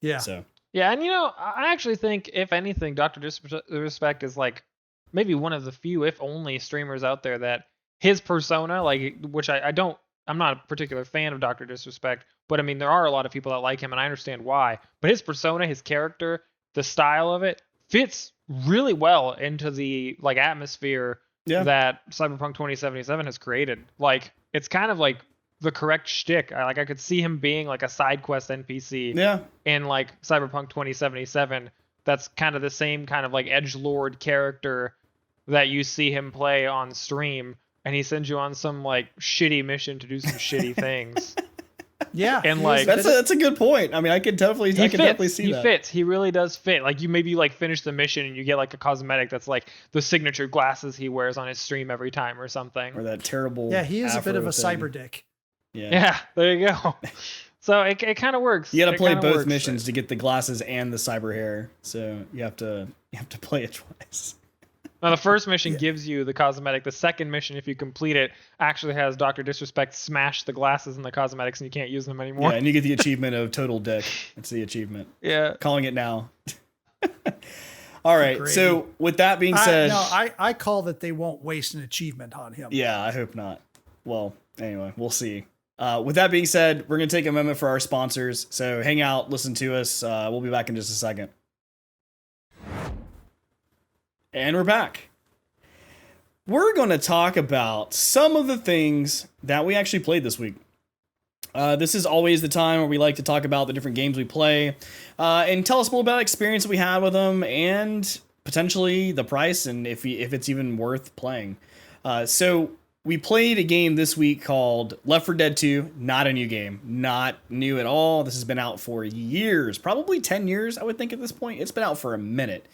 Yeah. So. Yeah, and you know, I actually think, if anything, Dr. Disrespect is like maybe one of the few, if only, streamers out there that his persona, like, which I'm not a particular fan of Dr. Disrespect, but I mean, there are a lot of people that like him, and I understand why. But his persona, his character, the style of it fits really well into the like atmosphere that Cyberpunk 2077 has created. Like, it's kind of like the correct shtick. I could see him being like a side quest NPC in like Cyberpunk 2077. That's kind of the same kind of like edgelord character that you see him play on stream, and he sends you on some like shitty mission to do some shitty things. Yeah, and like that's a good point. I mean, I could definitely see that. He fits. He really does fit. Like, you maybe like finish the mission and you get like a cosmetic that's like the signature glasses he wears on his stream every time or something. Or that terrible. Yeah, he is a bit of a thing. cyber dick. Yeah, there you go. So it kind of works. You got to play both missions to get the glasses and the cyber hair. So you have to play it twice. Now, the first mission gives you the cosmetic. The second mission, if you complete it, actually has Dr. Disrespect smash the glasses and the cosmetics, and you can't use them anymore. Yeah, and you get the achievement of total dick. It's the achievement. Yeah. Calling it now. All right. Great. So with that being said, I call that they won't waste an achievement on him. yeah, I hope not. Well, anyway, we'll see. With that being said, we're going to take a moment for our sponsors. So hang out, listen to us. We'll be back in just a second. And we're back. We're going to talk about some of the things that we actually played this week. This is always the time where we like to talk about the different games we play and tell us a little about experience we had with them and potentially the price and if it's even worth playing. So we played a game this week called Left 4 Dead 2. Not a new game. Not new at all. This has been out for years. Probably 10 years, I would think, at this point. It's been out for a minute.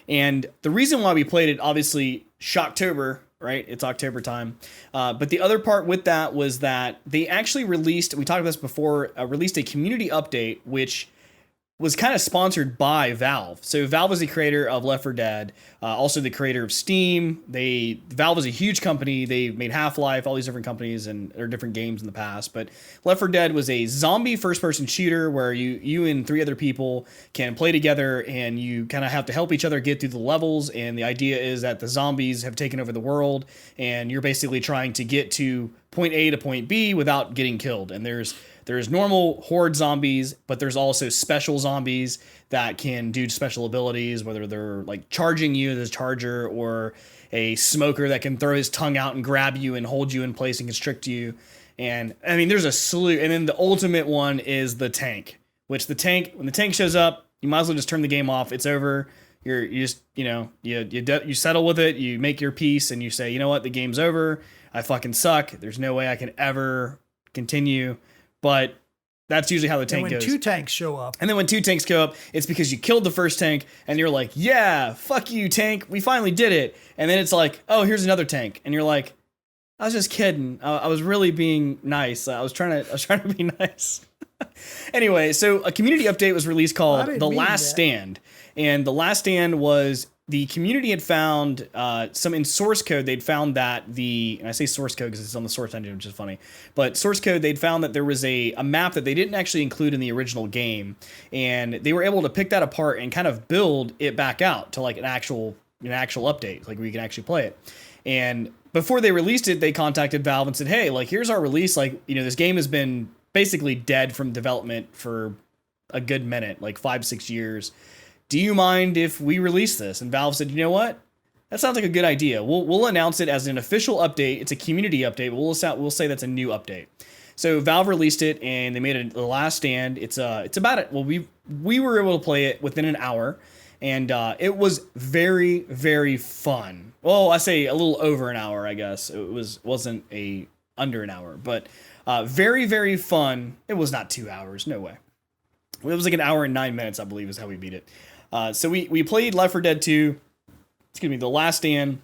And the reason why we played it, obviously, Shocktober, right? It's October time. But the other part with that was that they actually released, we talked about this before, released a community update, which was kind of sponsored by Valve. So Valve is the creator of Left 4 Dead, also the creator of Steam. Valve is a huge company. They made Half-Life, all these different companies or different games in the past. But Left 4 Dead was a zombie first-person shooter where you and 3 other people can play together and you kind of have to help each other get through the levels. And the idea is that the zombies have taken over the world and you're basically trying to get to point A to point B without getting killed. And there's normal horde zombies, but there's also special zombies that can do special abilities, whether they're like charging you as a charger or a smoker that can throw his tongue out and grab you and hold you in place and constrict you. And I mean, there's a slew. And then the ultimate one is the tank, which when the tank shows up, you might as well just turn the game off. It's over. You just, you settle with it. You make your peace and you say, you know what? The game's over. I fucking suck. There's no way I can ever continue. But that's usually how the tank goes. And when 2 tanks show up. And then when 2 tanks go up, it's because you killed the first tank and you're like, yeah, fuck you, tank. We finally did it. And then it's like, oh, here's another tank. And you're like, I was just kidding. I was really being nice. I was trying to be nice. Anyway, so a community update was released called The Last Stand. And The Last Stand was the community had found some in source code. They'd found that and I say source code because it's on the source engine, which is funny, but source code, they'd found that there was a map that they didn't actually include in the original game. And they were able to pick that apart and kind of build it back out to like an actual update, like where you can actually play it. And before they released it, they contacted Valve and said, hey, like, here's our release. Like, this game has been basically dead from development for a good minute, like 5-6 years. Do you mind if we release this? And Valve said, you know what? That sounds like a good idea. We'll announce it as an official update. It's a community update, but we'll say that's a new update. So Valve released it and they made it The Last Stand. It's about it. Well, we were able to play it within an hour, and it was very, very fun. Well, I say a little over an hour, I guess. It wasn't under an hour, but very, very fun. It was not 2 hours. No way. It was like an hour and 9 minutes, I believe, is how we beat it. So we played Left 4 Dead 2. The Last Stand.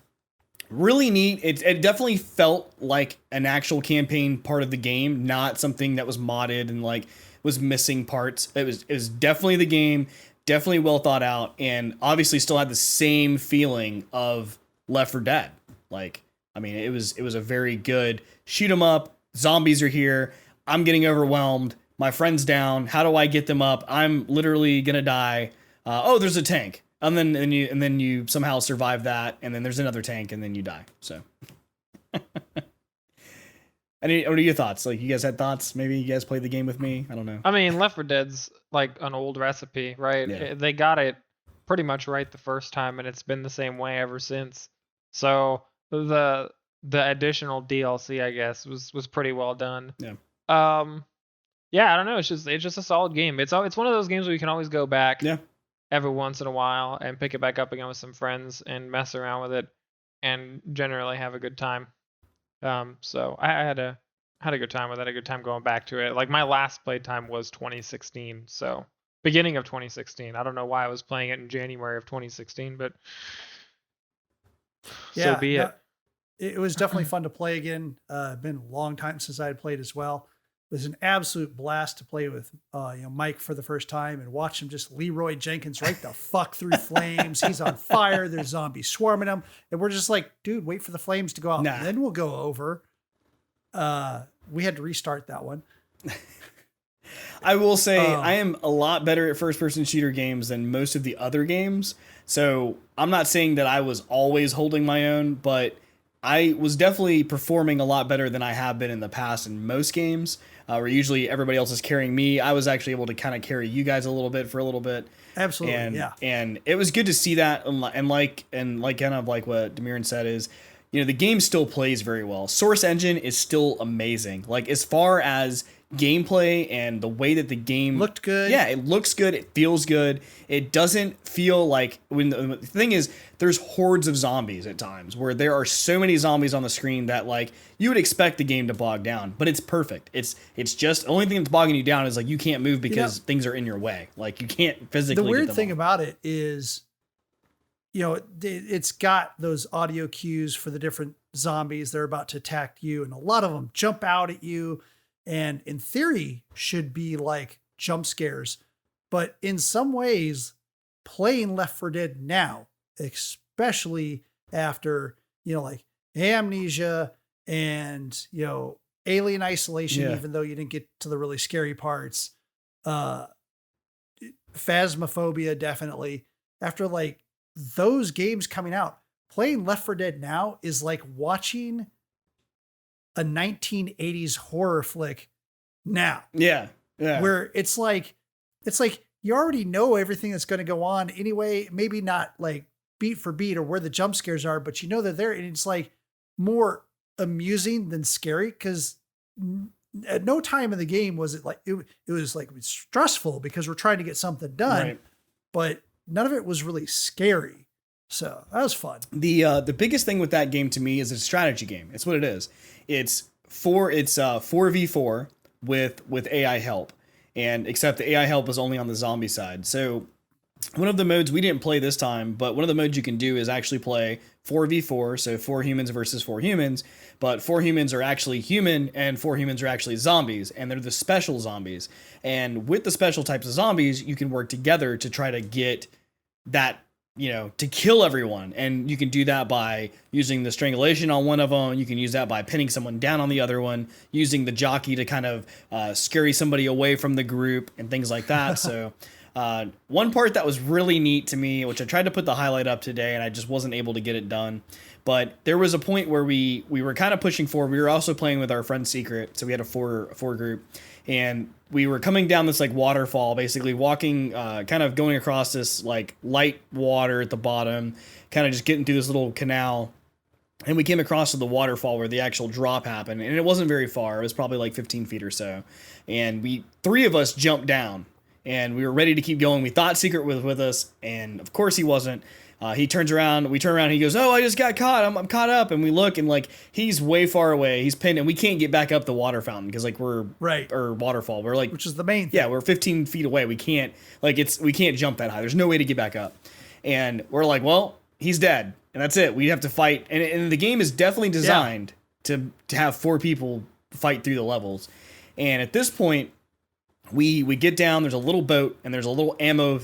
Really neat. It definitely felt like an actual campaign part of the game, not something that was modded and like was missing parts. It was definitely the game, definitely well thought out, and obviously still had the same feeling of Left 4 Dead. Like, I mean, it was a very good shoot 'em up. Zombies are here. I'm getting overwhelmed. My friend's down. How do I get them up? I'm literally gonna die. Oh, there's a tank. And then you somehow survive that, and then there's another tank, and then you die. So, what are your thoughts? Like, you guys had thoughts? Maybe you guys played the game with me. I don't know. I mean, Left 4 Dead's like an old recipe, right? Yeah. They got it pretty much right the first time, and it's been the same way ever since. So the additional DLC, I guess, was pretty well done. Yeah. Yeah, I don't know. It's just a solid game. It's one of those games where you can always go back. Yeah. Every once in a while and pick it back up again with some friends and mess around with it and generally have a good time. So I had a good time with it, a good time going back to it. Like, my last playtime was 2016, so beginning of 2016. I don't know why I was playing it in January of 2016, but yeah, so be it. It was definitely fun to play again. Been a long time since I had played as well. was an absolute blast to play with Mike for the first time and watch him just Leroy Jenkins right the fuck through flames. He's on fire. There's zombies swarming him. And we're just like, dude, wait for the flames to go out. Nah. Then we'll go over. We had to restart that one. I will say I am a lot better at first-person shooter games than most of the other games. So I'm not saying that I was always holding my own, but I was definitely performing a lot better than I have been in the past in most games, where usually everybody else is carrying me. I was actually able to kind of carry you guys a little bit for a little bit. Absolutely, yeah. And it was good to see that, and like kind of like what Dymyrn said is, the game still plays very well. Source Engine is still amazing. Like, as far as gameplay and the way that the game looked good. Yeah, it looks good. It feels good. It doesn't feel like the thing is, there's hordes of zombies at times where there are so many zombies on the screen that like you would expect the game to bog down, but it's perfect. It's just the only thing that's bogging you down is like you can't move because things are in your way. Like you can't physically. The weird get them thing off. about it is, it's got those audio cues for the different zombies that are about to attack you, and a lot of them jump out at you. And in theory should be like jump scares, but in some ways playing Left 4 Dead now, especially after, like Amnesia and, Alien Isolation, even though you didn't get to the really scary parts, Phasmophobia, definitely after like those games coming out, playing Left 4 Dead now is like watching a 1980s horror flick now. Yeah. Where it's like you already know everything that's going to go on anyway, maybe not like beat for beat or where the jump scares are, but they're there, and it's like more amusing than scary, because at no time in the game was it like it was like stressful because we're trying to get something done, Right. But none of it was really scary. So that was fun. The biggest thing with that game to me is it's a strategy game. It's what it is. It's 4v4 with AI help, and except the AI help is only on the zombie side. So one of the modes we didn't play this time, but one of the modes you can do is actually play 4v4, so 4 humans versus 4 humans, but 4 humans are actually human and 4 humans are actually zombies, and they're the special zombies. And with the special types of zombies, you can work together to try to get that, to kill everyone. And you can do that by using the strangulation on one of them. You can use that by pinning someone down on the other one, using the jockey to kind of scurry somebody away from the group and things like that. So one part that was really neat to me, which I tried to put the highlight up today and I just wasn't able to get it done, but there was a point where we were kind of pushing forward. We were also playing with our friend Secret. So we had a four group, and we were coming down this like waterfall, basically walking, kind of going across this like light water at the bottom, kind of just getting through this little canal. And we came across to the waterfall where the actual drop happened, and it wasn't very far. It was probably like 15 feet or so. And 3 of us jumped down, and we were ready to keep going. We thought Secret was with us, and of course he wasn't. He turns around, we turn around, and he goes, "Oh, I just got caught. I'm caught up." And we look, and like he's way far away. He's pinned, and we can't get back up the water fountain because like we're or waterfall. We're like, which is the main thing. Yeah, we're 15 feet away. We can't we can't jump that high. There's no way to get back up. And we're like, well, he's dead, and that's it. We have to fight, and the game is definitely designed to have 4 people fight through the levels. And at this point, we get down, there's a little boat, and there's a little ammo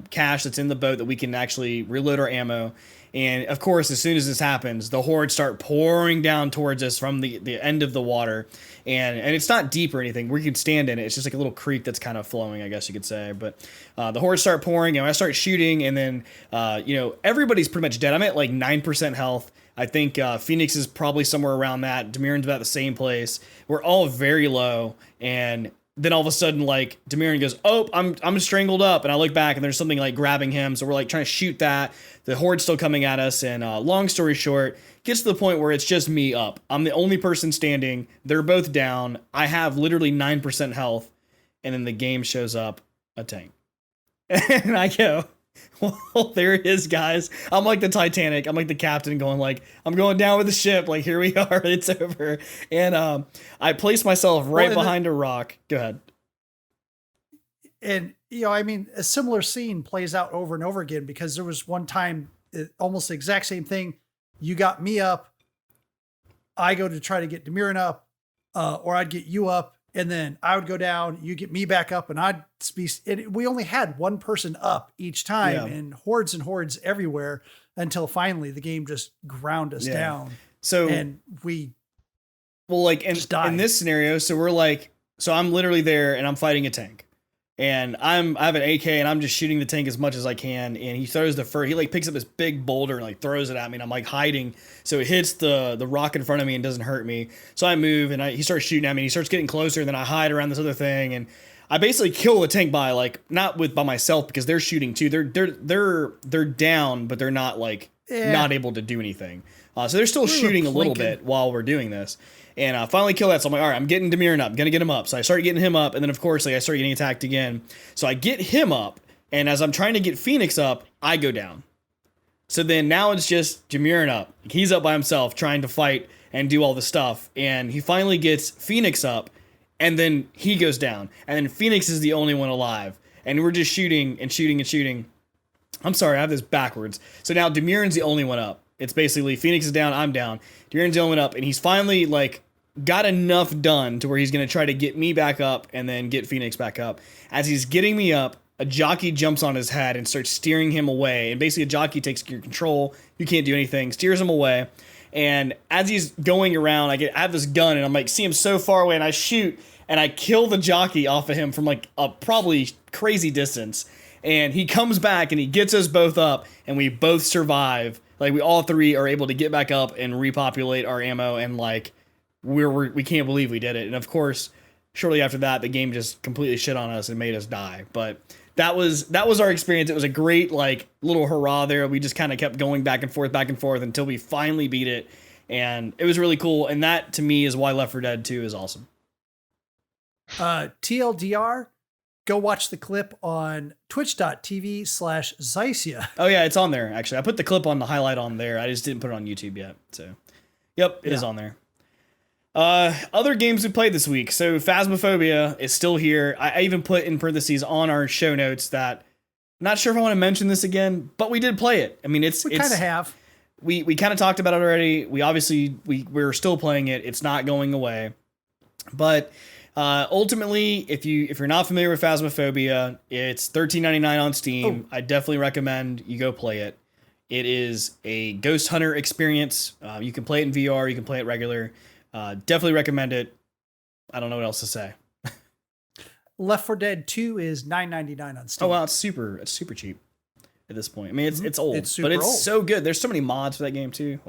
cache that's in the boat that we can actually reload our ammo. And of course, as soon as this happens, the hordes start pouring down towards us from the end of the water. And it's not deep or anything. We can stand in it. It's just like a little creek that's kind of flowing, I guess you could say. But the hordes start pouring, and I start shooting, and then everybody's pretty much dead. I'm at like 9% health. I think Phoenix is probably somewhere around that. Dymyrn's about the same place. We're all very low, and then all of a sudden, like, Dymyrn goes, "Oh, I'm strangled up," and I look back, and there's something like grabbing him. So we're like trying to shoot that. The horde's still coming at us, and long story short, gets to the point where it's just me up. I'm the only person standing. They're both down. I have literally 9% health, and then the game shows up a tank, and I go, "Well, there it is, guys." I'm like the Titanic. I'm like the captain going like, "I'm going down with the ship. Like, here we are. It's over." And I place myself right behind a rock. Go ahead. And, a similar scene plays out over and over again, because there was one time, almost the exact same thing. You got me up. I go to try to get Dymyrn up, or I'd get you up, And then I would go down, you get me back up, and we only had one person up each time, and hordes everywhere until finally the game just ground us down. So, and we in this scenario, so I'm literally there and I'm fighting a tank. And I have an AK and I'm just shooting the tank as much as I can. And he throws he picks up this big boulder and throws it at me. And I'm hiding. So it hits the rock in front of me and doesn't hurt me. So I move and he starts shooting at me. And he starts getting closer. And then I hide around this other thing. And I basically kill the tank by not by myself because they're shooting too. They're down, but they're not not able to do anything. So they're still shooting a little bit while we're doing this. And I finally kill that. So I'm like, all right, I'm getting Dymyrn up. I'm going to get him up. So I started getting him up. And then, of course, I start getting attacked again. So I get him up. And as I'm trying to get Phoennix up, I go down. So then now it's just Dymyrn up. He's up by himself trying to fight and do all the stuff. And he finally gets Phoennix up. And then he goes down. And then Phoennix is the only one alive. And we're just shooting and shooting and shooting. I'm sorry, I have this backwards. So now Dymyrn's the only one up. It's basically Phoennix is down, I'm down. Dymyrn's the only one up, and he's finally got enough done to where he's gonna try to get me back up and then get Phoennix back up. As he's getting me up, a jockey jumps on his head and starts steering him away. And basically, a jockey takes your control. You can't do anything. Steers him away. And as he's going around, I have this gun, and I'm see him so far away, and I shoot, and I kill the jockey off of him from a probably crazy distance. And he comes back and he gets us both up, and we both survive. We all three are able to get back up and repopulate our ammo, and we can't believe we did it. And of course, shortly after that, the game just completely shit on us and made us die. But that was our experience. It was a great little hurrah there. We just kind of kept going back and forth until we finally beat it, and it was really cool. And that to me is why Left 4 Dead 2 is awesome. TLDR. Go watch the clip on twitch.tv/Xycia. Oh yeah, it's on there, actually. I put the clip on the highlight on there. I just didn't put it on YouTube yet. So, yep, it is on there. Other games we played this week. So Phasmophobia is still here. I even put in parentheses on our show notes that I'm not sure if I want to mention this again, but we did play it. I mean, we kind of have. We kind of talked about it already. We're still playing it. It's not going away. But ultimately, if you're not familiar with Phasmophobia, it's $13.99 on Steam. I definitely recommend you go play it. It is a ghost hunter experience. You can play it in VR. You can play it regular. Definitely recommend it. I don't know what else to say. Left 4 Dead 2 is $9.99 on Steam. Oh wow, it's super cheap at this point. I mean, it's old, but it's old. So good. There's so many mods for that game too.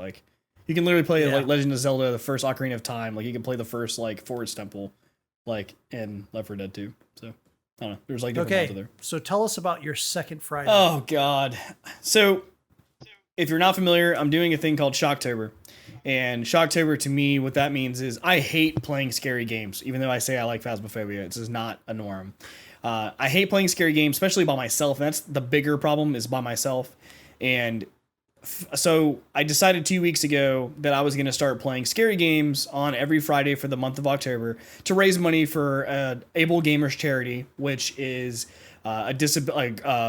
You can literally play Legend of Zelda, the first Ocarina of Time. You can play the first Forest Temple. In Left 4 Dead 2. So, I don't know. There's different ones there. So tell us about your second Friday. Oh, God. So, if you're not familiar, I'm doing a thing called Shocktober. And Shocktober, to me, what that means is I hate playing scary games, even though I say I like Phasmophobia. It's just not a norm. I hate playing scary games, especially by myself. That's the bigger problem, is by myself. And so I decided 2 weeks ago that I was going to start playing scary games on every Friday for the month of October to raise money for Able Gamers Charity, which is a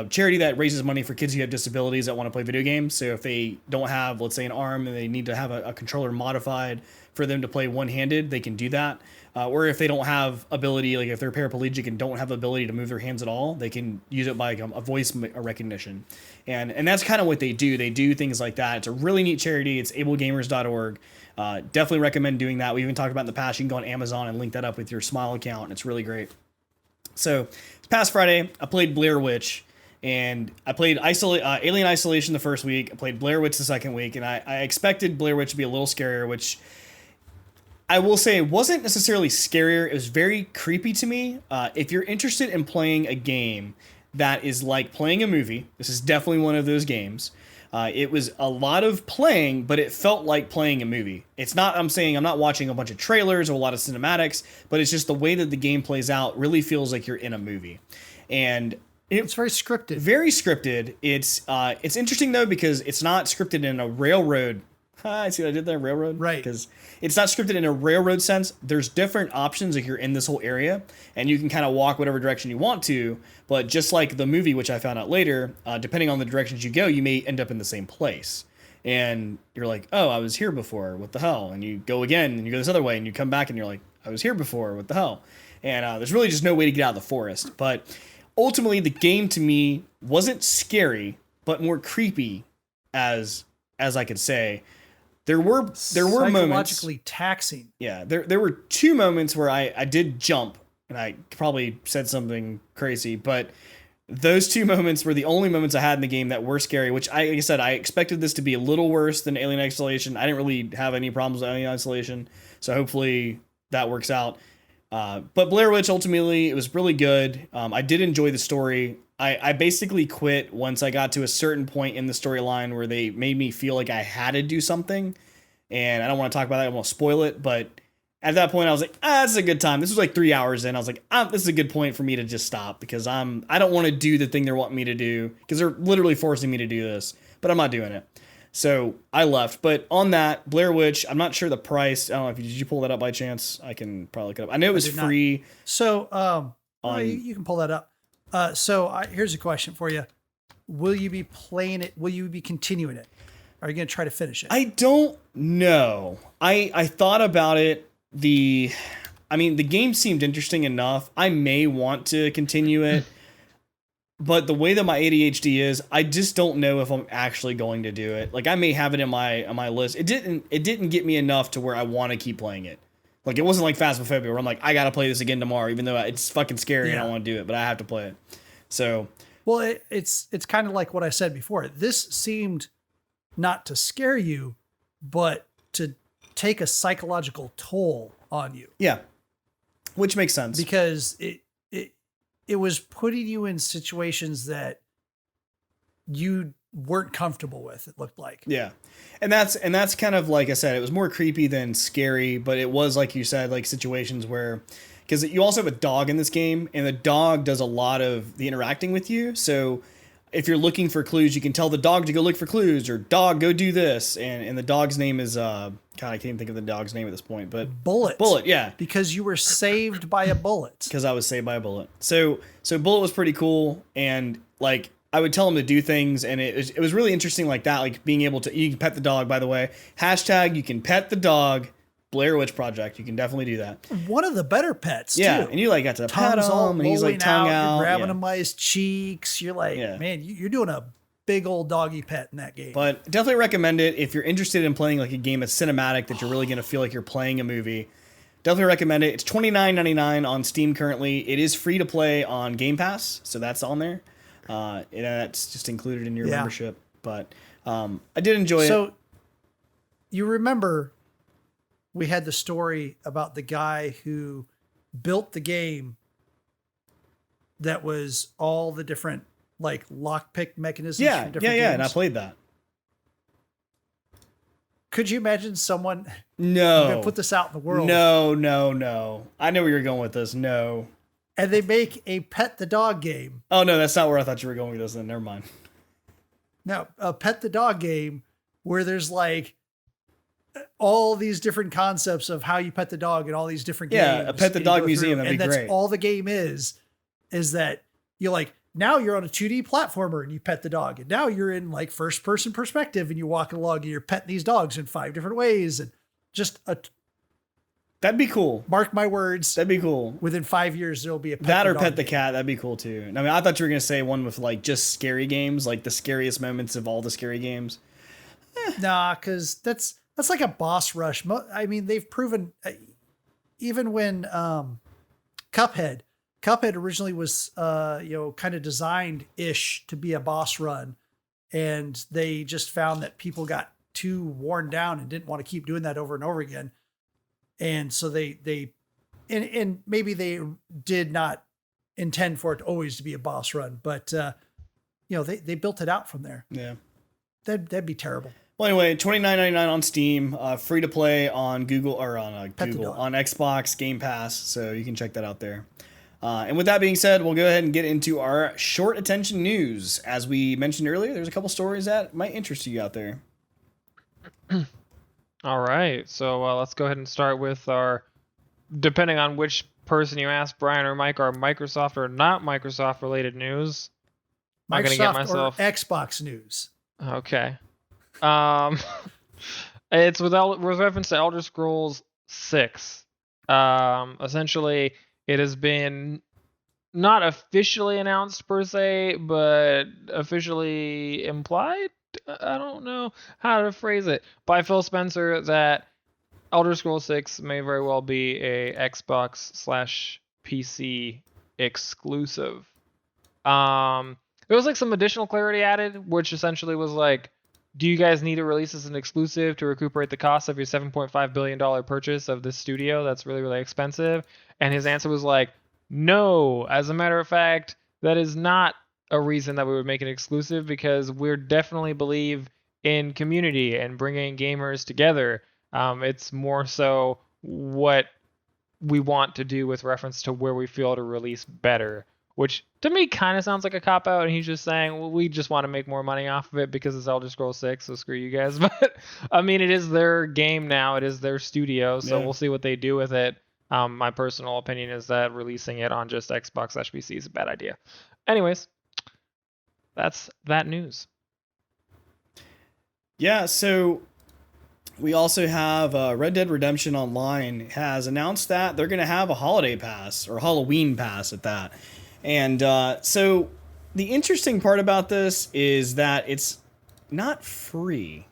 charity that raises money for kids who have disabilities that want to play video games. So if they don't have, let's say, an arm and they need to have a controller modified for them to play one-handed, they can do that. Or if they don't have ability, if they're paraplegic and don't have the ability to move their hands at all, they can use it by a voice recognition. And that's kind of what they do. They do things like that. It's a really neat charity. It's ablegamers.org. Definitely recommend doing that. We even talked about in the past, you can go on Amazon and link that up with your Smile account. And it's really great. So this past Friday, I played Blair Witch. And I played Alien Isolation the first week. I played Blair Witch the second week. And I expected Blair Witch to be a little scarier, which I will say it wasn't necessarily scarier. It was very creepy to me. If you're interested in playing a game that is like playing a movie, this is definitely one of those games. It was a lot of playing, but it felt like playing a movie. It's not, I'm not watching a bunch of trailers or a lot of cinematics, but it's just the way that the game plays out really feels like you're in a movie. And it's very scripted. Very scripted. It's interesting though, because it's not scripted in a railroad. I see what I did there, railroad? Right. Because it's not scripted in a railroad sense. There's different options if you're in this whole area, and you can kind of walk whatever direction you want to, but just like the movie, which I found out later, depending on the directions you go, you may end up in the same place. And you're like, oh, I was here before. What the hell? And you go again, and you go this other way, and you come back, and you're like, I was here before. What the hell? And there's really just no way to get out of the forest. But ultimately, the game to me wasn't scary, but more creepy, as I could say. There were moments psychologically taxing. Yeah, there were 2 moments where I did jump, and I probably said something crazy, but those 2 moments were the only moments I had in the game that were scary, which like I said, I expected this to be a little worse than Alien Isolation. I didn't really have any problems with Alien Isolation, so hopefully that works out. But Blair Witch, ultimately, it was really good. I did enjoy the story. I basically quit once I got to a certain point in the storyline where they made me feel like I had to do something. And I don't want to talk about that. I won't spoil it. But at that point, I was like, this is a good time. This was like 3 hours in. I was like, this is a good point for me to just stop because I don't want to do the thing they're wanting me to do because they're literally forcing me to do this. But I'm not doing it. So I left. But on that, Blair Witch, I'm not sure the price. I don't know if did you pull that up by chance? I can probably look it up. I know it was free. Not. So you can pull that up. Here's a question for you. Will you be playing it? Will you be continuing it? Are you going to try to finish it? I don't know. I thought about it. The game seemed interesting enough. I may want to continue it. But the way that my ADHD is, I just don't know if I'm actually going to do it. Like I may have it in my list. It didn't get me enough to where I want to keep playing it. Like it wasn't like Phasmophobia where I'm like, I got to play this again tomorrow, even though it's fucking scary and I don't want to do it, but I have to play it. So, well, it's kind of like what I said before. This seemed not to scare you, but to take a psychological toll on you. Yeah. Which makes sense. Because it was putting you in situations that you weren't comfortable with, it looked like. Yeah. And that's kind of like I said, it was more creepy than scary, but it was like you said, like situations where, because you also have a dog in this game and the dog does a lot of the interacting with you. So if you're looking for clues, you can tell the dog to go look for clues or dog, go do this. And the dog's name is, God, I can't even think of the dog's name at this point, but Bullet. Bullet. Yeah. Because you were saved by a bullet. Because I was saved by a bullet. So Bullet was pretty cool. And like, I would tell him to do things, and it was really interesting like that, like being able to, you can pet the dog, by the way. # you can pet the dog, Blair Witch Project. You can definitely do that. One of the better pets, yeah, too. And you like got to pet him, and he's like tongue out. You're grabbing him by his cheeks. You're like, man, you're doing a big old doggy pet in that game. But definitely recommend it if you're interested in playing like a game that's cinematic, that you're really going to feel like you're playing a movie. Definitely recommend it. It's $29.99 on Steam currently. It is free to play on Game Pass, so that's on there. That's just included in your membership, but I did enjoy it. So you remember we had the story about the guy who built the game that was all the different like lockpick mechanisms. Yeah, from different games. And I played that. Could you imagine someone? No. I'm gonna put this out in the world. No. I know where you're going with this. No. And they make a pet the dog game. Oh no, that's not where I thought you were going with this. Then never mind. No, a pet the dog game where there's like all these different concepts of how you pet the dog and all these different games. Yeah, a pet the dog museum. That'd be great. And that's all the game is that you're like, now you're on a 2D platformer and you pet the dog. And now you're in like first person perspective and you're walking along and you're petting these dogs in 5 different ways. And just that'd be cool. Mark my words. That'd be cool. Within 5 years, there'll be a pet that or the pet the cat. That'd be cool too. I mean, I thought you were gonna say one with like just scary games, like the scariest moments of all the scary games. Nah, because that's like a boss rush. I mean, they've proven even when Cuphead originally was kind of designed ish to be a boss run, and they just found that people got too worn down and didn't want to keep doing that over and over again. And so they maybe they did not intend for it always to be a boss run, but they built it out from there. Yeah, that'd be terrible. Well, anyway, $29.99 on Steam, free to play on Google or on on Xbox Game Pass, so you can check that out there. And with that being said, we'll go ahead and get into our short attention news. As we mentioned earlier, there's a couple stories that might interest you out there. All right, so let's go ahead and start with our, depending on which person you ask, Brian or Mike, our Microsoft or not Microsoft related news. I'm gonna get myself or Xbox news. Okay. It's with reference to Elder Scrolls 6. Essentially, it has been not officially announced per se, but officially implied. I don't know how to phrase it, by Phil Spencer that Elder Scrolls 6 may very well be a Xbox/PC exclusive. There was like some additional clarity added, which essentially was like, do you guys need to release as an exclusive to recuperate the cost of your $7.5 billion purchase of this studio that's really, really expensive? And his answer was like, no. As a matter of fact, that is not a reason that we would make it exclusive, because we definitely believe in community and bringing gamers together. It's more so what we want to do with reference to where we feel to release better, which to me kind of sounds like a cop out. And he's just saying, well, we just want to make more money off of it because it's Elder Scrolls 6, so screw you guys. But I mean, it is their game now, it is their studio, so we'll see what they do with it. My personal opinion is that releasing it on just Xbox/PC is a bad idea. Anyways, that's that news. Yeah, so we also have Red Dead Redemption Online has announced that they're going to have a holiday pass, or Halloween pass at that. And so the interesting part about this is that it's not free.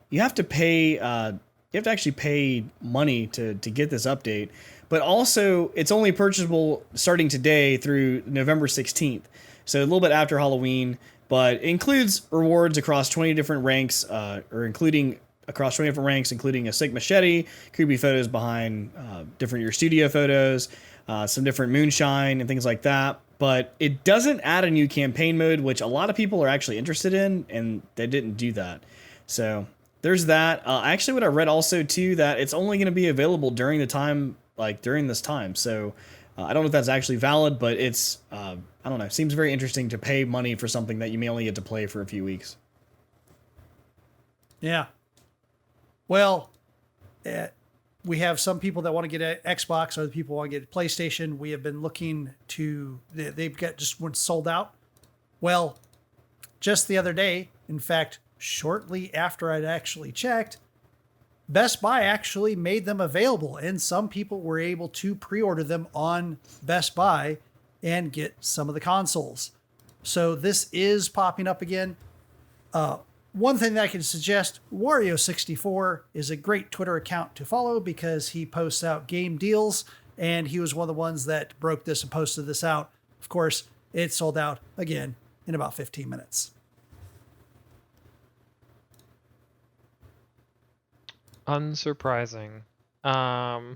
You have to pay. You have to actually pay money to get this update. But also, it's only purchasable starting today through November 16th. So a little bit after Halloween. But it includes rewards across 20 different ranks, including a sick machete, creepy photos behind different your studio photos, some different moonshine and things like that. But it doesn't add a new campaign mode, which a lot of people are actually interested in, and they didn't do that. So there's that. Actually, what I read also too, that it's only going to be available during this time. So I don't know if that's actually valid, but it's I don't know. It seems very interesting to pay money for something that you may only get to play for a few weeks. Yeah. Well, we have some people that want to get an Xbox, other people want to get a PlayStation. We have been looking to, they've got just went sold out. Well, just the other day, in fact, shortly after I'd actually checked, Best Buy actually made them available, and some people were able to pre-order them on Best Buy and get some of the consoles. So this is popping up again. One thing that I can suggest, Wario64 is a great Twitter account to follow because he posts out game deals, and he was one of the ones that broke this and posted this out. Of course, it sold out again in about 15 minutes. Unsurprising. Our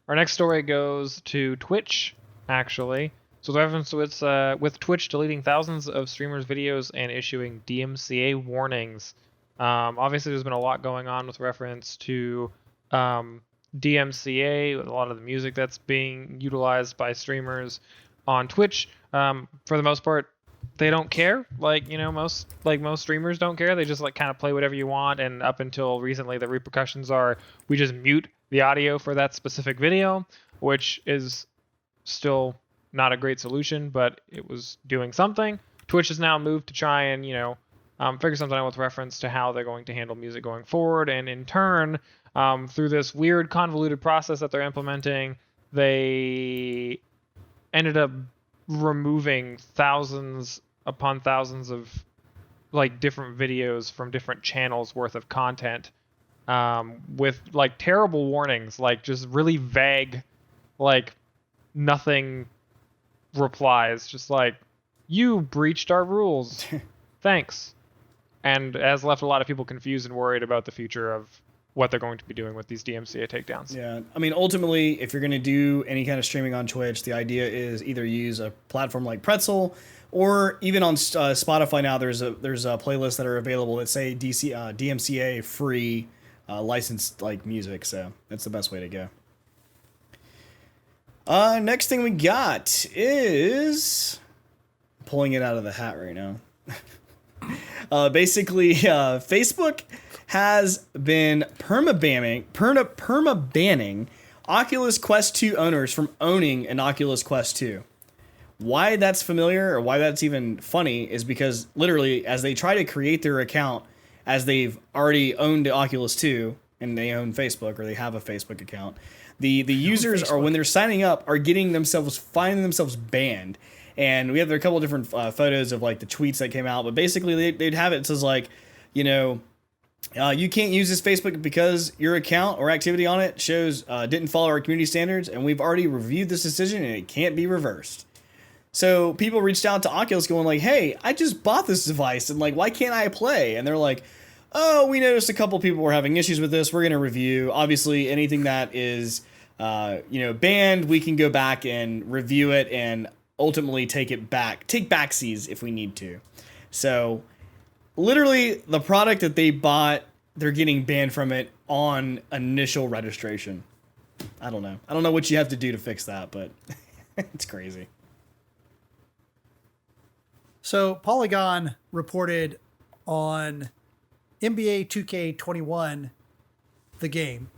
next story goes to Twitch, actually. So the reference with Twitch deleting thousands of streamers' videos and issuing DMCA warnings. Obviously, there's been a lot going on with reference to DMCA, with a lot of the music that's being utilized by streamers on Twitch. For the most part, they don't care. Most streamers don't care. They just kind of play whatever you want. And up until recently, the repercussions are we just mute the audio for that specific video, which is still not a great solution, but it was doing something. Twitch has now moved to try and, figure something out with reference to how they're going to handle music going forward. And in turn, through this weird convoluted process that they're implementing, they ended up removing thousands upon thousands of different videos from different channels worth of content, with terrible warnings, just really vague, nothing replies, just you breached our rules. Thanks. And has left a lot of people confused and worried about the future of what they're going to be doing with these DMCA takedowns. Yeah, I mean, ultimately, if you're going to do any kind of streaming on Twitch, the idea is either use a platform like Pretzel, or even on Spotify now, there's a playlist that are available that say DMCA free licensed music. So that's the best way to go. Next thing we got is pulling it out of the hat right now. Basically, Facebook has been perma-banning Oculus Quest 2 owners from owning an Oculus Quest 2. Why that's familiar, or why that's even funny, is because literally as they try to create their account, as they've already owned the Oculus 2 and they own Facebook, or they have a Facebook account, The users are, when they're signing up, are finding themselves banned. And we have a couple of different photos of like the tweets that came out, but basically they'd have it says like, you know, you can't use this Facebook because your account or activity on it shows didn't follow our community standards, and we've already reviewed this decision and it can't be reversed. So people reached out to Oculus going like, hey, I just bought this device and like, why can't I play? And they're like, oh, we noticed a couple people were having issues with this. We're going to review. Obviously, anything that is, banned, we can go back and review it and ultimately take backsies if we need to. So literally the product that they bought, they're getting banned from it on initial registration. I don't know what you have to do to fix that, but it's crazy. So Polygon reported on NBA 2K21, the game,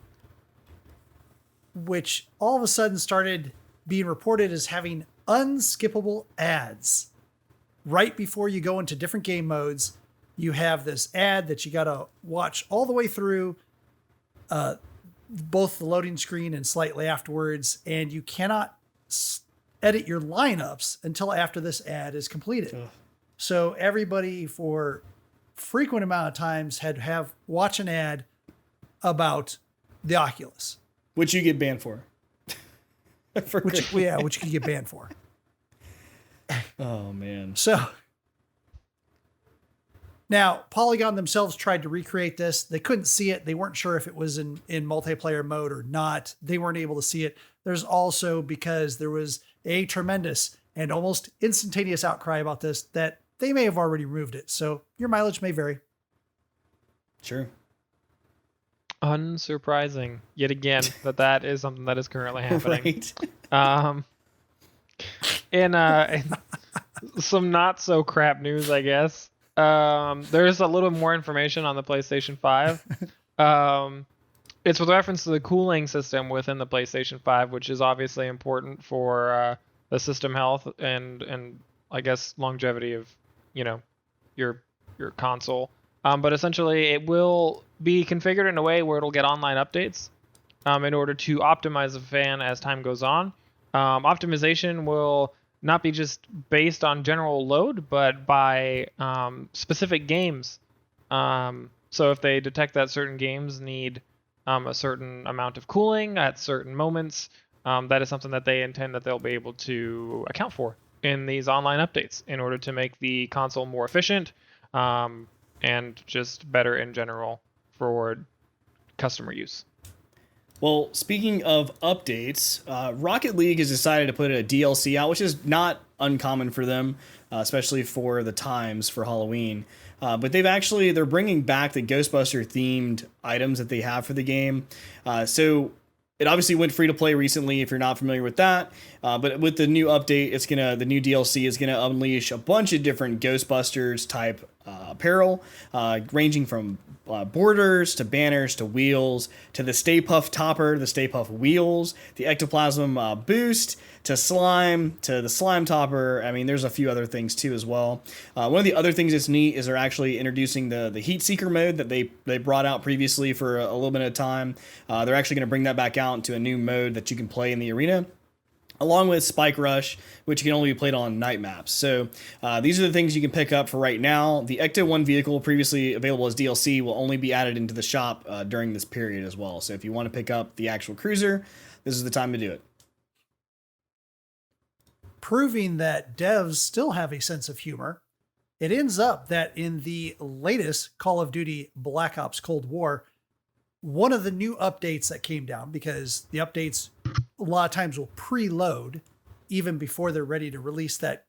which all of a sudden started being reported as having unskippable ads. Right before you go into different game modes, you have this ad that you got to watch all the way through, both the loading screen and slightly afterwards, and you cannot edit your lineups until after this ad is completed. Ugh. So everybody for frequent amount of times had to have watch an ad about the Oculus, which you get banned for. Which you could get banned for. Oh man. So now Polygon themselves tried to recreate this. They couldn't see it. They weren't sure if it was in multiplayer mode or not. They weren't able to see it. There's also, because there was a tremendous and almost instantaneous outcry about this, that they may have already removed it. So your mileage may vary. Sure. Unsurprising, yet again, that is something that is currently happening. Right. In some not so crap news, I guess. There's a little more information on the PlayStation 5. It's with reference to the cooling system within the PlayStation 5, which is obviously important for the system health and I guess longevity of, you know, your console. But essentially it will be configured in a way where it'll get online updates in order to optimize the fan as time goes on. Optimization will not be just based on general load, but by specific games. So if they detect that certain games need a certain amount of cooling at certain moments, that is something that they intend that they'll be able to account for in these online updates in order to make the console more efficient and just better in general for customer use. Well, speaking of updates, Rocket League has decided to put a DLC out, which is not uncommon for them, especially for the times for Halloween. But they're bringing back the Ghostbuster-themed items that they have for the game. So it obviously went free to play recently, if you're not familiar with that. But with the new update, the new DLC is gonna unleash a bunch of different Ghostbusters type apparel, ranging from borders to banners to wheels to the Stay Puft topper, the Stay Puft wheels, the ectoplasm boost to slime to the slime topper. I mean, there's a few other things too as well. One of the other things that's neat is they're actually introducing the Heat Seeker mode that they brought out previously for a little bit of time. They're actually going to bring that back out into a new mode that you can play in the arena, along with Spike Rush, which can only be played on night maps. So these are the things you can pick up for right now. The Ecto 1 vehicle, previously available as DLC, will only be added into the shop during this period as well. So if you want to pick up the actual cruiser, this is the time to do it. Proving that devs still have a sense of humor, it ends up that in the latest Call of Duty Black Ops Cold War, one of the new updates that came down, because the updates a lot of times will preload even before they're ready to release that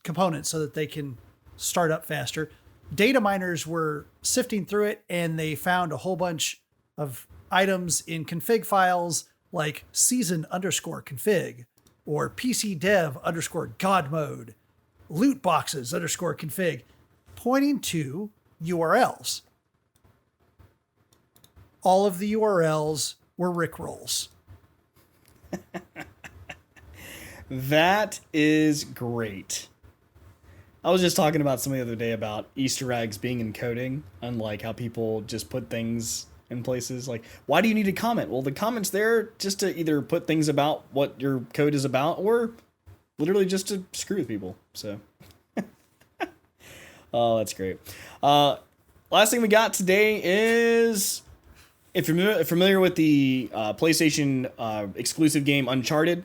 component so that they can start up faster. Data miners were sifting through it and they found a whole bunch of items in config files like season_config or PCDev_god mode, loot boxes _config, pointing to URLs. All of the URLs were Rickrolls. That is great. I was just talking about something the other day about Easter eggs being in coding, unlike how people just put things in places. Like, why do you need to comment? Well, the comment's there just to either put things about what your code is about, or literally just to screw with people. So, oh, that's great. Last thing we got today is, if you're familiar with the PlayStation exclusive game Uncharted,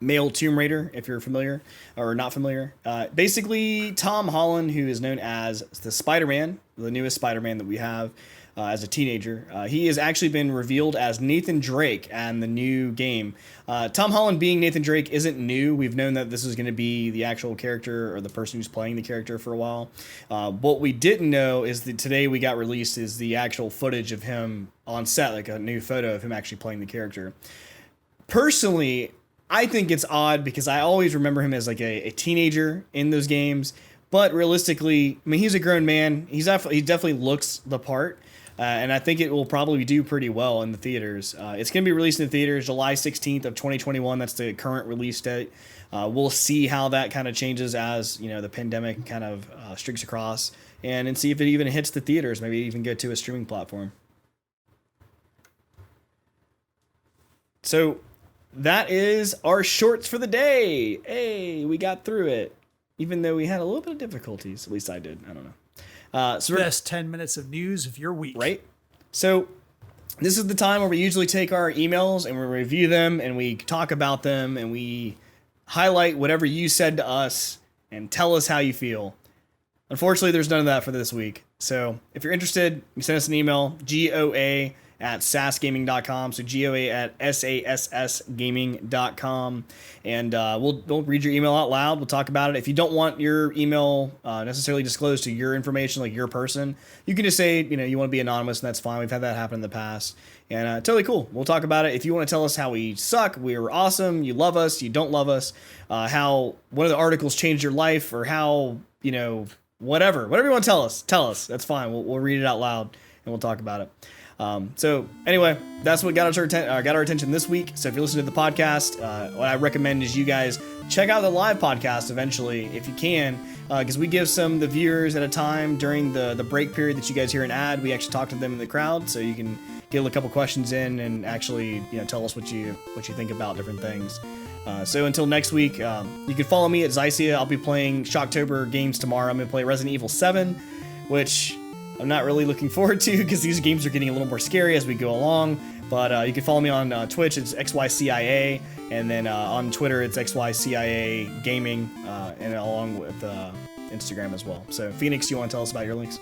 male Tomb Raider, if you're familiar or not familiar. Basically, Tom Holland, who is known as the Spider-Man, the newest Spider-Man that we have as a teenager, he has actually been revealed as Nathan Drake and the new game. Tom Holland being Nathan Drake isn't new. We've known that this is going to be the actual character or the person who's playing the character for a while. What we didn't know is that today we got released is the actual footage of him on set, like a new photo of him actually playing the character. Personally, I think it's odd because I always remember him as like a teenager in those games. But realistically, I mean, he's a grown man. He definitely looks the part. And I think it will probably do pretty well in the theaters. It's going to be released in the theaters July 16th of 2021. That's the current release date. We'll see how that kind of changes as, you know, the pandemic kind of streaks across, and see if it even hits the theaters. Maybe even go to a streaming platform. So that is our shorts for the day. Hey, we got through it, even though we had a little bit of difficulties. At least I did. I don't know. So best 10 minutes of news of your week. Right? So this is the time where we usually take our emails and we review them and we talk about them and we highlight whatever you said to us and tell us how you feel. Unfortunately, there's none of that for this week. So if you're interested, you can send us an email, goa@sassgaming.com. So goa@sassgaming.com. And we'll read your email out loud. We'll talk about it. If you don't want your email necessarily disclosed to your information, like your person, you can just say, you know, you want to be anonymous, and that's fine. We've had that happen in the past. And totally cool. We'll talk about it. If you want to tell us how we suck, we're awesome, you love us, you don't love us, how one of the articles changed your life, or how, you know, whatever you want to tell us. That's fine. We'll read it out loud and we'll talk about it. So anyway, that's what got our attention this week. So if you're listening to the podcast, what I recommend is you guys check out the live podcast eventually, if you can, because we give some of the viewers at a time during the break period that you guys hear an ad. We actually talk to them in the crowd, so you can get a couple questions in and actually, you know, tell us what you think about different things. So until next week, you can follow me at Xycia. I'll be playing Shocktober games tomorrow. I'm going to play Resident Evil 7, which I'm not really looking forward to because these games are getting a little more scary as we go along. But you can follow me on Twitch. It's XYCIA. And then on Twitter, it's XYCIA Gaming, and along with Instagram as well. So Phoenix, you want to tell us about your links?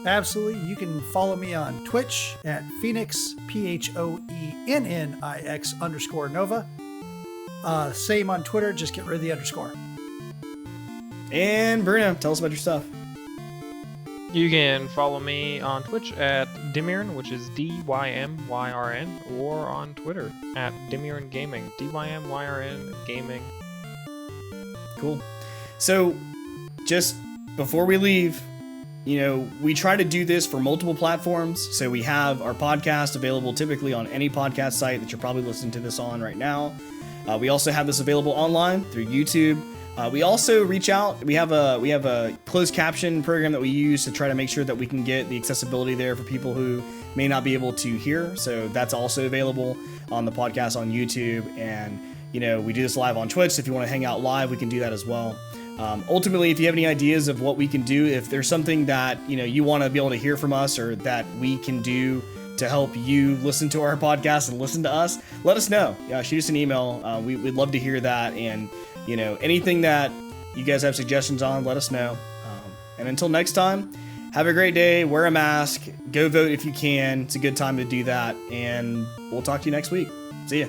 Absolutely. You can follow me on Twitch at Phoennix, PHOENNIX_Nova. Same on Twitter, just get rid of the underscore. And Bruno, tell us about your stuff. You can follow me on Twitch at Dymyrn, which is DYMYRN, or on Twitter at Dymyrn Gaming, DYMYRN Gaming. Cool. So, just before we leave, you know, we try to do this for multiple platforms. So we have our podcast available typically on any podcast site that you're probably listening to this on right now. We also have this available online through YouTube. We also reach out. We have a closed caption program that we use to try to make sure that we can get the accessibility there for people who may not be able to hear. So that's also available on the podcast on YouTube. And, you know, we do this live on Twitch. So if you want to hang out live, we can do that as well. Ultimately, if you have any ideas of what we can do, if there's something that, you know, you want to be able to hear from us, or that we can do to help you listen to our podcast and listen to us, let us know. Shoot us an email. We'd love to hear that. And, you know, anything that you guys have suggestions on, let us know. And until next time, have a great day. Wear a mask. Go vote if you can. It's a good time to do that. And we'll talk to you next week. See ya.